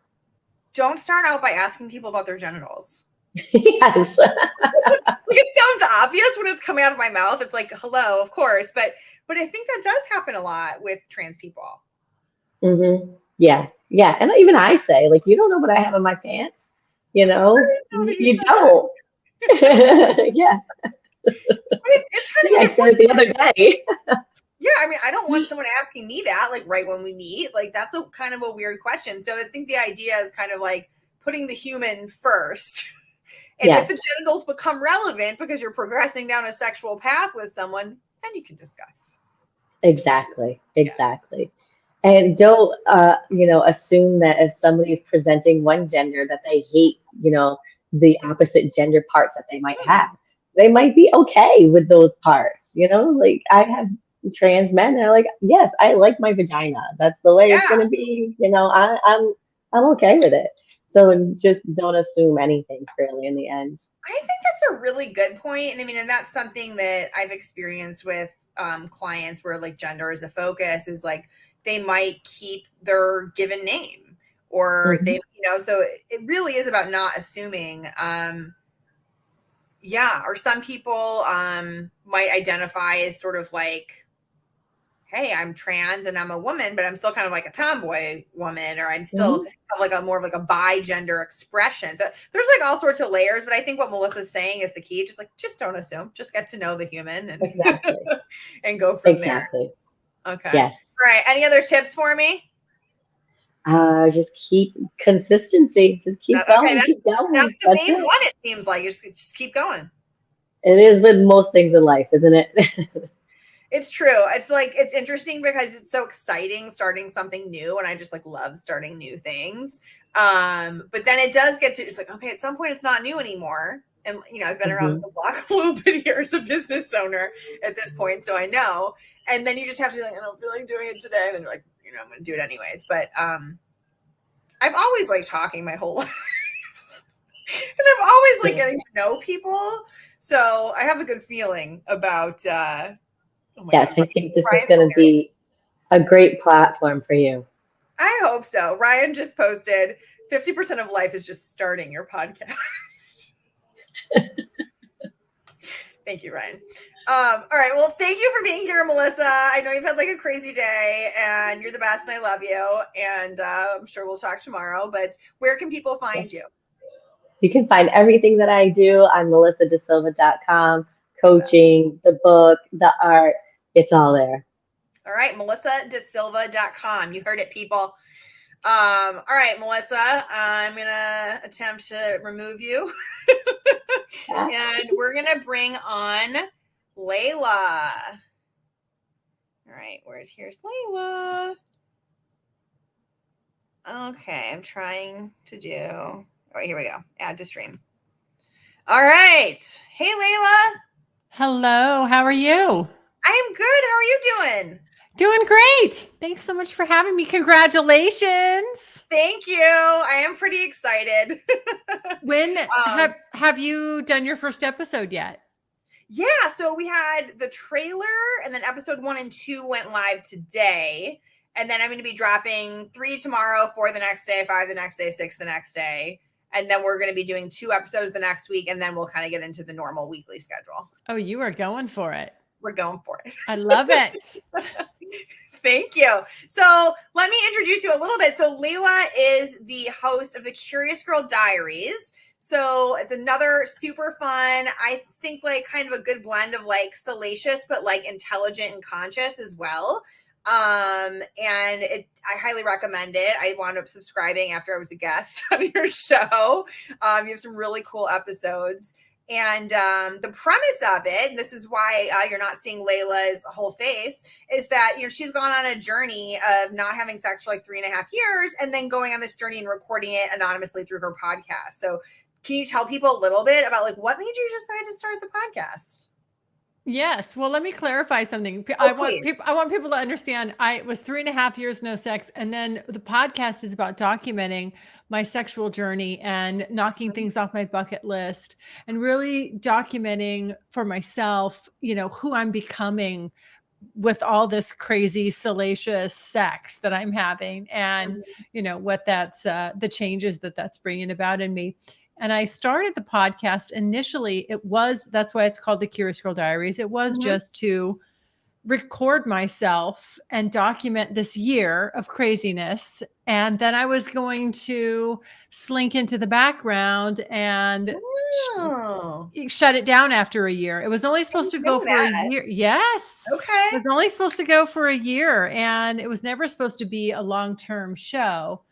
don't start out by asking people about their genitals. Yes. it sounds obvious when it's coming out of my mouth. It's like, hello, of course. But I think that does happen a lot with trans people. Mm-hmm. Yeah. Yeah. And even I say, like, you don't know what I have in my pants. You don't. Yeah. It's kind of I said it the other day. Yeah, I mean, I don't want someone asking me that, like, right when we meet. Like, that's a kind of a weird question. So I think the idea is kind of like putting the human first. And if the genitals become relevant because you're progressing down a sexual path with someone, then you can discuss. Exactly. And don't, assume that if somebody's presenting one gender that they hate, the opposite gender parts that they might have. They might be okay with those parts, like I have trans men that are like, yes, I like my vagina. That's the way it's going to be. I'm okay with it. So just don't assume anything really in the end. I think that's a really good point. And I mean, and that's something that I've experienced with clients where like gender is a focus, is like they might keep their given name or they, so it really is about not assuming. Or some people might identify as sort of like, hey, I'm trans and I'm a woman, but I'm still kind of like a tomboy woman, or I'm still have like a more of like a bi-gender expression. So there's like all sorts of layers, but I think what Melissa's saying is the key. Just don't assume. Just get to know the human and and go from there. Okay. Yes. All right. Any other tips for me? Just keep consistency. Just keep going. Keep going. That's the main one. It seems like you just keep going. It is with most things in life, isn't it? It's true. It's like, it's interesting because it's so exciting starting something new. And I just like love starting new things. But then it does get to, it's like, okay, at some point it's not new anymore. And, I've been around the block a little bit here as a business owner at this point. So I know. And then you just have to be like, I don't feel like doing it today. And then you're like, I'm going to do it anyways. But I've always liked talking my whole life. And I've always like getting to know people. So I have a good feeling about, I think this is going to be a great platform for you. I hope so. Ryan just posted 50% of life is just starting your podcast. Thank you, Ryan. All right. Well, thank you for being here, Melissa. I know you've had like a crazy day and you're the best and I love you. And I'm sure we'll talk tomorrow, but where can people find you? You can find everything that I do on melissadassilva.com. Coaching, the book, the art, it's all there. All right, melissadassilva.com. You heard it, people. All right, Melissa, I'm going to attempt to remove you. And we're going to bring on Layla. All right, here's Layla. Okay, I'm trying to do, all right, here we go. Add to stream. All right. Hey, Layla. Hello, how are you? I am good. How are you doing? Doing great. Thanks so much for having me. Congratulations. Thank you. I am pretty excited. When have you done your first episode yet? Yeah, so we had the trailer and then episode 1 and 2 went live today. And then I'm going to be dropping 3 tomorrow, 4 the next day, 5 the next day, 6 the next day. And then we're going to be doing 2 episodes the next week. And then we'll kind of get into the normal weekly schedule. Oh, you are going for it. We're going for it. I love it. Thank you. So let me introduce you a little bit. So Layla is the host of the Curious Girl Diaries. So it's another super fun, I think like kind of a good blend of like salacious, but like intelligent and conscious as well. And I highly recommend it. I wound up subscribing after I was a guest on your show. You have some really cool episodes. And the premise of it, and this is why you're not seeing Layla's whole face, is that, she's gone on a journey of not having sex for like 3.5 years and then going on this journey and recording it anonymously through her podcast. So can you tell people a little bit about like what made you decide to start the podcast? Yes. Well, let me clarify something. I want people to understand I was 3.5 years no sex. And then the podcast is about documenting my sexual journey and knocking things off my bucket list and really documenting for myself, who I'm becoming with all this crazy salacious sex that I'm having and, what that's the changes that's bringing about in me. And I started the podcast initially. That's why it's called the Curious Girl Diaries. It was just to record myself and document this year of craziness. And then I was going to slink into the background and shut it down after a year. It was only supposed to go for a year. Yes. Okay. It was only supposed to go for a year, and it was never supposed to be a long-term show.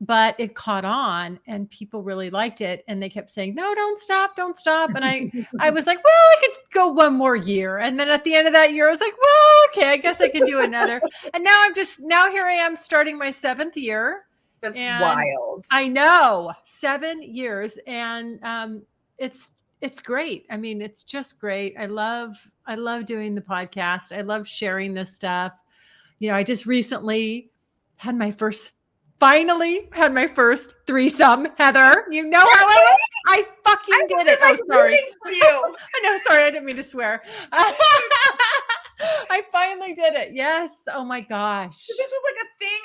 But it caught on and people really liked it. And they kept saying, no, don't stop. And I was like, well, I could go one more year. And then at the end of that year, I was like, well, okay, I guess I can do another. And now here I am starting my 7th year. That's wild. I know, 7 years. And it's great. I mean, it's just great. I love doing the podcast. I love sharing this stuff. I just recently finally had my first threesome, Heather. You know how I fucking did it. Like, sorry. For you. I know. Sorry. I didn't mean to swear. I finally did it. Yes. Oh my gosh. So this was like a thing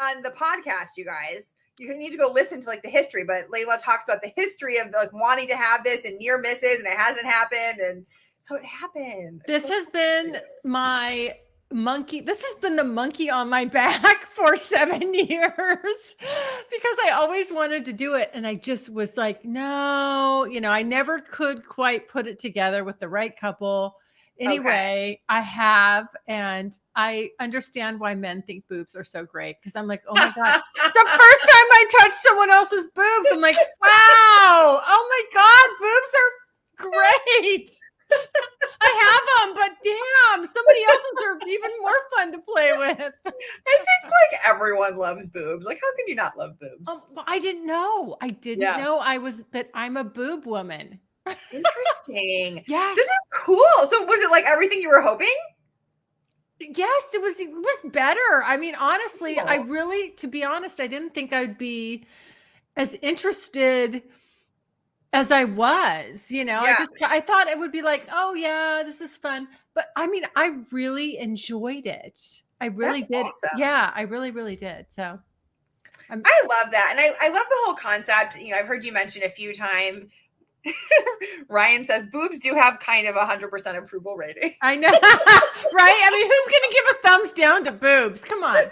on the podcast, you guys. You need to go listen to like the history, but Layla talks about the history of like wanting to have this and near misses, and it hasn't happened. And so it happened. This has been my monkey. This has been the monkey on my back for 7 years because I always wanted to do it. And I just was like, no, I never could quite put it together with the right couple. Anyway, I have, and I understand why men think boobs are so great. Cause I'm like, oh my God, it's the first time I touched someone else's boobs. I'm like, wow. Oh my God, boobs are great. I have them, but damn, somebody else's are even more fun to play with. I think like everyone loves boobs. Like, how can you not love boobs? I didn't know. I didn't know I'm a boob woman. Interesting. Yes. This is cool. So was it like everything you were hoping? Yes, it was better. I mean, honestly, cool. To be honest, I didn't think I'd be as interested as I was, I thought it would be like, oh yeah, this is fun. But I mean, I really enjoyed it. I really did. Awesome. Yeah, I really, really did. So I love that. And I love the whole concept. I've heard you mention a few times. Ryan says boobs do have kind of 100% approval rating. I know. Right? I mean, who's going to give a thumbs down to boobs? Come on.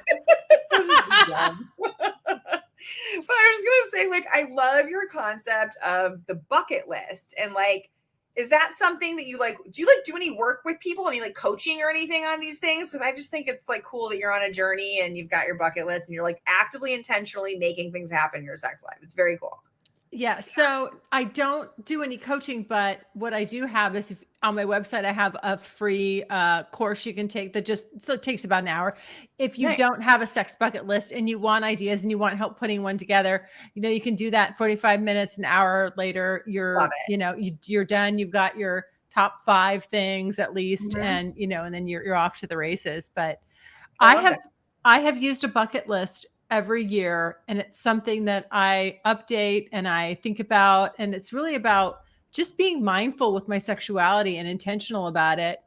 But I was going to say, like, I love your concept of the bucket list. And like, is that something that you like, do any work with people, any like coaching or anything on these things? Cause I just think it's like cool that you're on a journey and you've got your bucket list and you're like actively, intentionally making things happen in your sex life. It's very cool. Yeah. So I don't do any coaching, but what I do have is on my website, I have a free course you can take that it takes about an hour. If you don't have a sex bucket list and you want ideas and you want help putting one together, you can do that 45 minutes, an hour later, you're done. You've got your top 5 things at least. And, and then you're off to the races. But I have used a bucket list every year. And it's something that I update and I think about, and it's really about just being mindful with my sexuality and intentional about it.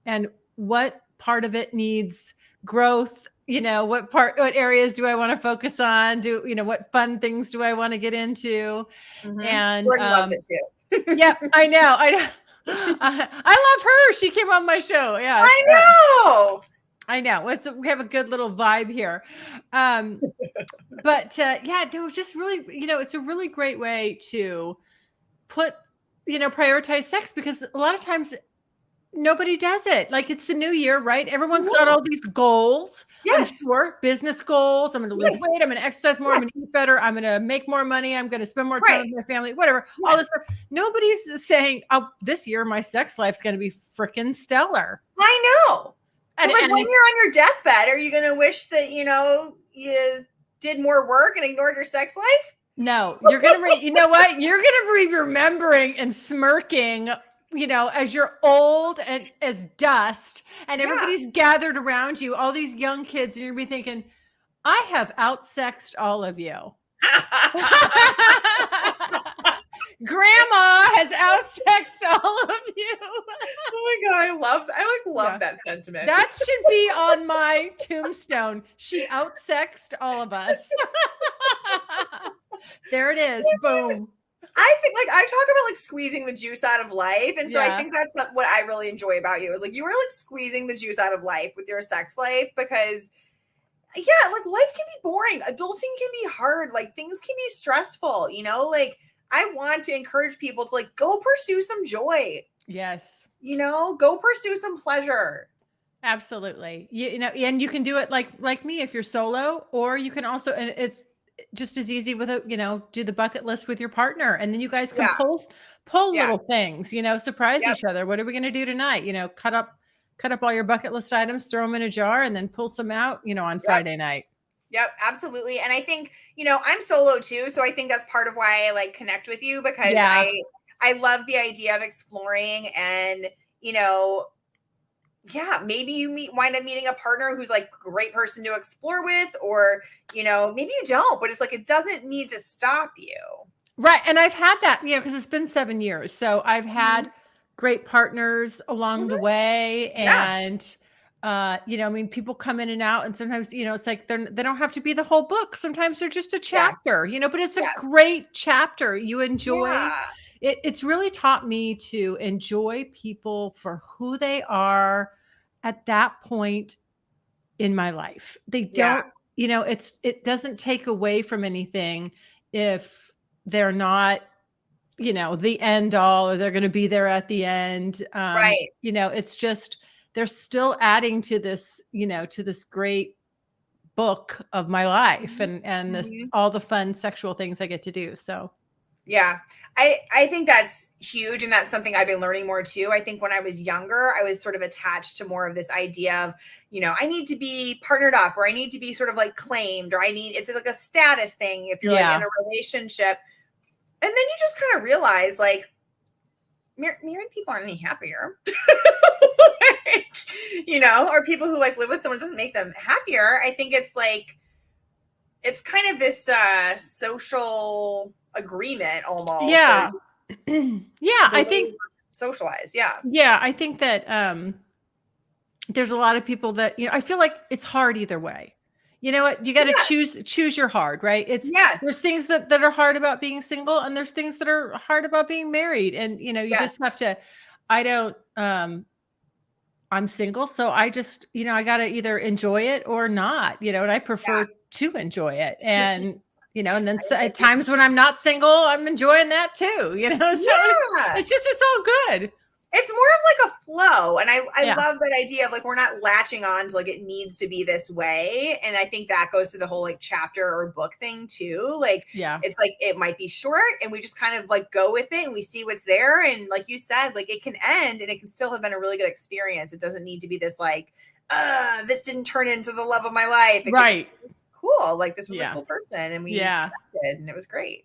And what part of it needs growth, what areas do I want to focus on? What fun things do I want to get into? And Jordyn loves it too. Yeah, I know. I love her. She came on my show. Yeah. I know. We have a good little vibe here. Just really, it's a really great way to prioritize sex, because a lot of times nobody does it. Like, it's the new year, right? Everyone's got all these goals. Yes. I'm sure. Business goals. I'm going to lose weight. I'm going to exercise more. I'm going to eat better. I'm going to make more money. I'm going to spend more time with my family, whatever. All this stuff. Nobody's saying, oh, this year my sex life's going to be freaking stellar. I know. And when you're on your deathbed, are you going to wish that, you did more work and ignored your sex life? No, you're going to, you know what? You're going to be remembering and smirking, as you're old and as dust and everybody's gathered around you, all these young kids, and you're going to be thinking, I have outsexed all of you. Grandma has outsexed all of you. Oh my God, I love that sentiment. That should be on my tombstone. She outsexed all of us. There it is. Boom. I think like I talk about like squeezing the juice out of life. And so I think that's what I really enjoy about you is like you are like squeezing the juice out of life with your sex life because like life can be boring. Adulting can be hard. Like things can be stressful, you know, like I want to encourage people to like go pursue some joy. Yes. You know, go pursue some pleasure. Absolutely. You know, and you can do it like me if you're solo, or you can also, and it's just as easy with do the bucket list with your partner, and then you guys can pull little things, surprise each other. What are we going to do tonight? Cut up all your bucket list items, throw them in a jar, and then pull some out, on Friday night. Yep, absolutely. And I think, I'm solo too. So I think that's part of why I like connect with you because I love the idea of exploring and, maybe you wind up meeting a partner who's like a great person to explore with, or, maybe you don't, but it's like, it doesn't need to stop you. Right. And I've had that, because it's been 7 years. So I've had great partners along the way. And, people come in and out, and sometimes, it's like, they don't have to be the whole book. Sometimes they're just a chapter, but it's a great chapter. You enjoy it. It's really taught me to enjoy people for who they are at that point in my life. They don't, it doesn't take away from anything if they're not, the end all, or they're going to be there at the end. It's just, they're still adding to this, to this great book of my life and this, all the fun sexual things I get to do. So. Yeah, I think that's huge. And that's something I've been learning more too. I think when I was younger, I was sort of attached to more of this idea of, I need to be partnered up, or I need to be sort of like claimed, or it's like a status thing if you're like in a relationship. And then you just kind of realize like married people aren't any happier, or people who like live with someone doesn't make them happier. I think it's like, it's kind of this social agreement almost. Yeah. I think socialized. I think that there's a lot of people that, I feel like it's hard either way. You know what? You got to choose your hard, right? There's things that are hard about being single, and there's things that are hard about being married. And, you just have to, I'm single. So I just, I got to either enjoy it or not, and I prefer to enjoy it. And, and then at times when I'm not single, I'm enjoying that too, so it's all good. It's more of like a flow. And I love that idea of like, we're not latching on to like, it needs to be this way. And I think that goes to the whole like chapter or book thing too. Like, it's like, it might be short and we just kind of like go with it and we see what's there. And like you said, like it can end and it can still have been a really good experience. It doesn't need to be this like, this didn't turn into the love of my life. Cool. Like this was a cool person and we connected and it was great.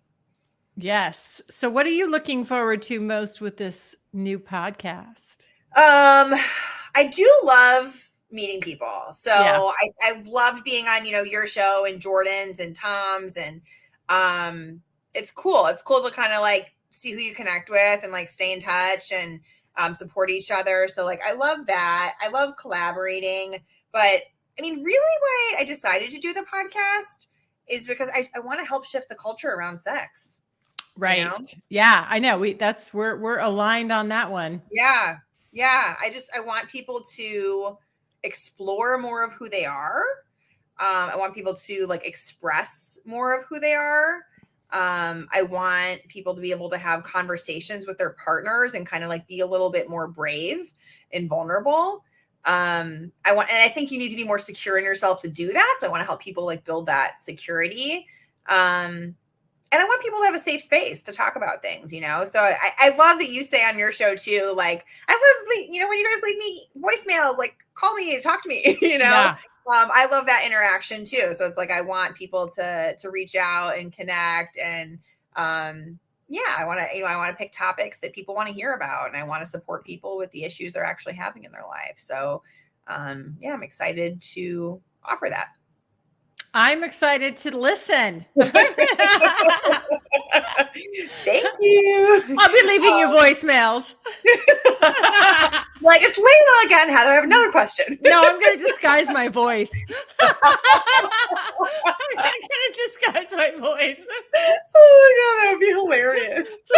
Yes. So what are you looking forward to most with this new podcast? I do love meeting people. So I loved being on, your show and Jordyn's and Tom's, and it's cool. It's cool to kind of like see who you connect with and like stay in touch and support each other. So like, I love that. I love collaborating, but I mean, really why I decided to do the podcast is because I want to help shift the culture around sex. Right. Yeah, I know. We're aligned on that one. Yeah. Yeah. I want people to explore more of who they are. I want people to like express more of who they are. I want people to be able to have conversations with their partners and kind of like be a little bit more brave and vulnerable. And I think you need to be more secure in yourself to do that. So I want to help people like build that security. And I want people to have a safe space to talk about things, So I love that you say on your show too, like, I love, when you guys leave me voicemails, like call me, talk to me, I love that interaction too. So it's like, I want people to reach out and connect. And I want to pick topics that people want to hear about. And I want to support people with the issues they're actually having in their life. So I'm excited to offer that. I'm excited to listen. Thank you. I'll be leaving you voicemails. Like, it's Layla again, Heather. I have another question. No, I'm going to disguise my voice. I'm going to disguise my voice. Oh my God, that would be hilarious. So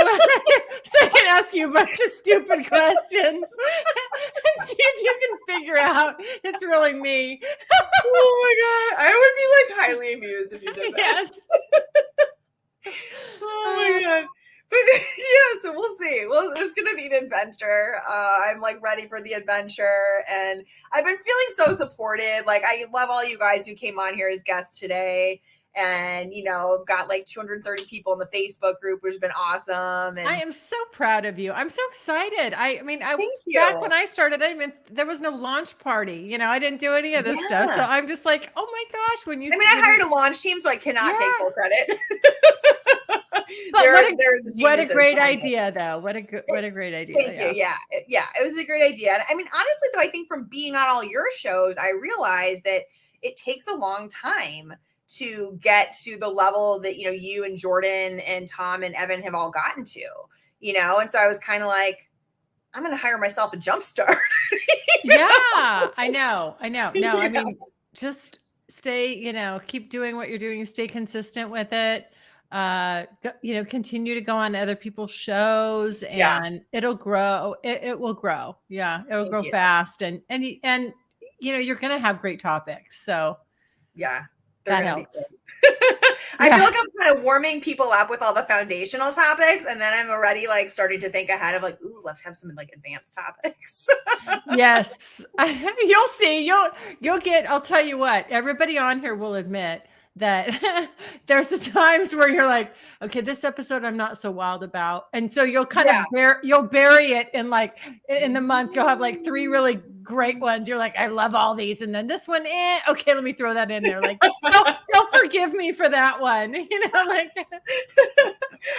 I can ask you a bunch of stupid questions and see if you can figure out it's really me. Oh my God. I would be like highly amused if you did that. Yes. Oh my God. But yeah, so we'll see. Well, it's going to be an adventure. I'm like ready for the adventure, and I've been feeling so supported. Like, I love all you guys who came on here as guests today. And, you know, I've got like 230 people in the Facebook group, which has been awesome. And I am so proud of you. I'm so excited. I mean, Thank you. back when I started, there was no launch party. You know, I didn't do any of this stuff. So I'm just like, oh my gosh, I hired a launch team, so I cannot take full credit. But what a great idea, though. What a great idea. Thank you. Yeah. It was a great idea. And I mean, honestly, though, I think from being on all your shows, I realized that it takes a long time to get to the level that, you know, you and Jordyn and Tom and Evan have all gotten to, you know? And so I was kind of like, I'm going to hire myself a jump start. Yeah, I know. No, I mean, just stay, you know, keep doing what you're doing and stay consistent with it. You know, continue to go on other people's shows and it'll grow. It will grow. Yeah. It'll grow fast. And, you know, you're going to have great topics. So yeah. That helps. I feel like I'm kind of warming people up with all the foundational topics, and then I'm already like starting to think ahead of like, ooh, let's have some like advanced topics. Yes, you'll see. You'll get. I'll tell you what. Everybody on here will admit that there's times where you're like, okay, this episode I'm not so wild about, and so you'll kind of you'll bury it in like in the month. You'll have like 3 really great ones. You're like, I love all these, and then this one, okay, let me throw that in there. Like, don't forgive me for that one. You know, like.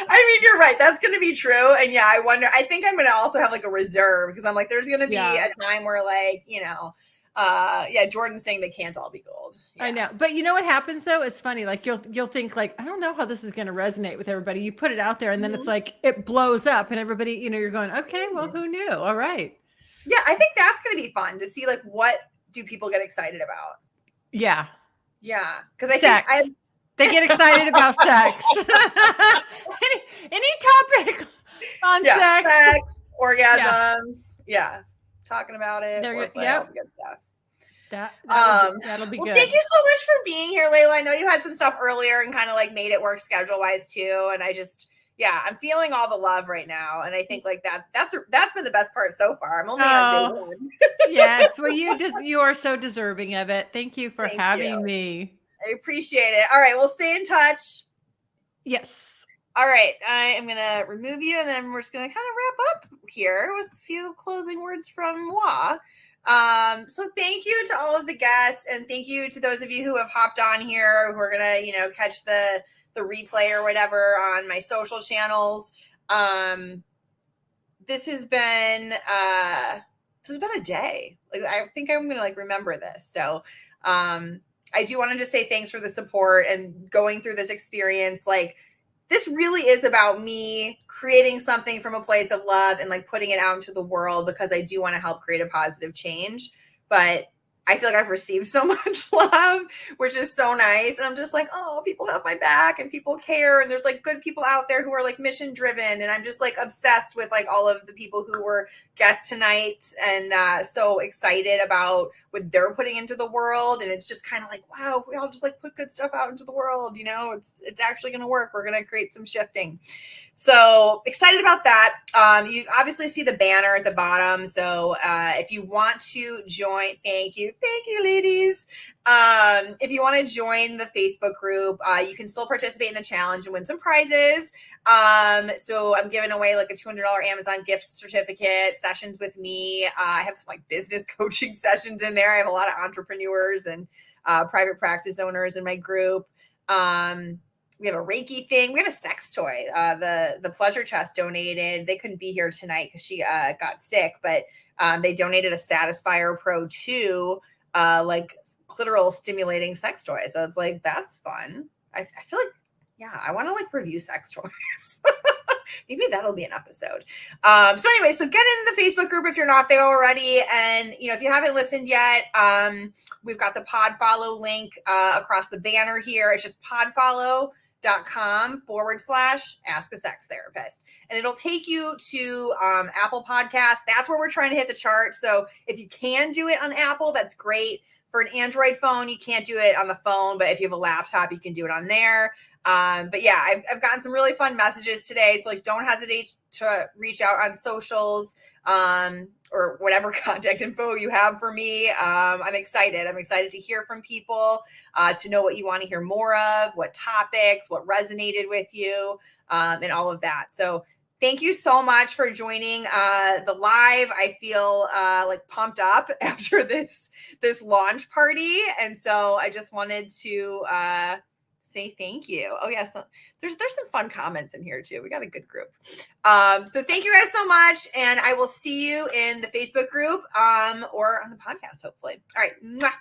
I mean, you're right. That's going to be true, and yeah, I wonder. I think I'm going to also have like a reserve because I'm like, there's going to be a time where like, you know. Jordyn's saying they can't all be gold. Yeah. I know. But you know what happens though? It's funny. Like you'll think like, I don't know how this is going to resonate with everybody. You put it out there and then it's like, it blows up and everybody, you know, you're going, okay, well, who knew? All right. Yeah. I think that's going to be fun to see like, what do people get excited about? Yeah. Yeah. Cause I think they get excited about sex. any topic on sex, orgasms. Yeah. Talking about it. All the good stuff. That'll be good. Thank you so much for being here, Layla. I know you had some stuff earlier and kind of like made it work schedule wise too. And I just, I'm feeling all the love right now. And I think like that's been the best part so far. I'm only on day 1. Yes. Well, you are so deserving of it. Thank you for having me. I appreciate it. All right. We'll stay in touch. Yes. All right, I am going to remove you, and then we're just going to kind of wrap up here with a few closing words from moi. So thank you to all of the guests, and thank you to those of you who have hopped on here, who are going to, you know, catch the replay or whatever on my social channels. This has been a day. Like, I think I'm going to like remember this. So I do want to just say thanks for the support and going through this experience. Like, this really is about me creating something from a place of love and like putting it out into the world because I do want to help create a positive change. But I feel like I've received so much love, which is so nice. And I'm just like, oh, people have my back and people care. And there's like good people out there who are like mission driven. And I'm just like obsessed with like all of the people who were guests tonight and so excited about what they're putting into the world. And it's just kind of like, wow, we all just like put good stuff out into the world. You know, it's actually going to work. We're going to create some shifting. So excited about that. You obviously see the banner at the bottom. So if you want to join, thank you, ladies. If you want to join the Facebook group, you can still participate in the challenge and win some prizes. So I'm giving away like a $200 Amazon gift certificate, sessions with me. I have some like business coaching sessions in there. I have a lot of entrepreneurs and private practice owners in my group. We have a Reiki thing. We have a sex toy. The Pleasure Chest donated. They couldn't be here tonight because she got sick, but they donated a Satisfier Pro 2, like clitoral stimulating sex toy. So it's like, that's fun. I feel like, I want to like review sex toys. Maybe that'll be an episode. So anyway, so get in the Facebook group if you're not there already. And, if you haven't listened yet, we've got the pod follow link across the banner here. It's just podfollow.com/ask a sex therapist. And it'll take you to Apple Podcasts. That's where we're trying to hit the chart. So if you can do it on Apple, that's great. For an Android phone, you can't do it on the phone, but if you have a laptop, you can do it on there. But yeah, I've gotten some really fun messages today. So don't hesitate to reach out on socials or whatever contact info you have for me. I'm excited. I'm excited to hear from people, to know what you want to hear more of, what topics, what resonated with you, and all of that. So thank you so much for joining the live. I feel like pumped up after this launch party. And so I just wanted to say thank you. Oh yes, there's some fun comments in here too. We got a good group. So thank you guys so much. And I will see you in the Facebook group or on the podcast, hopefully. All right. Mwah.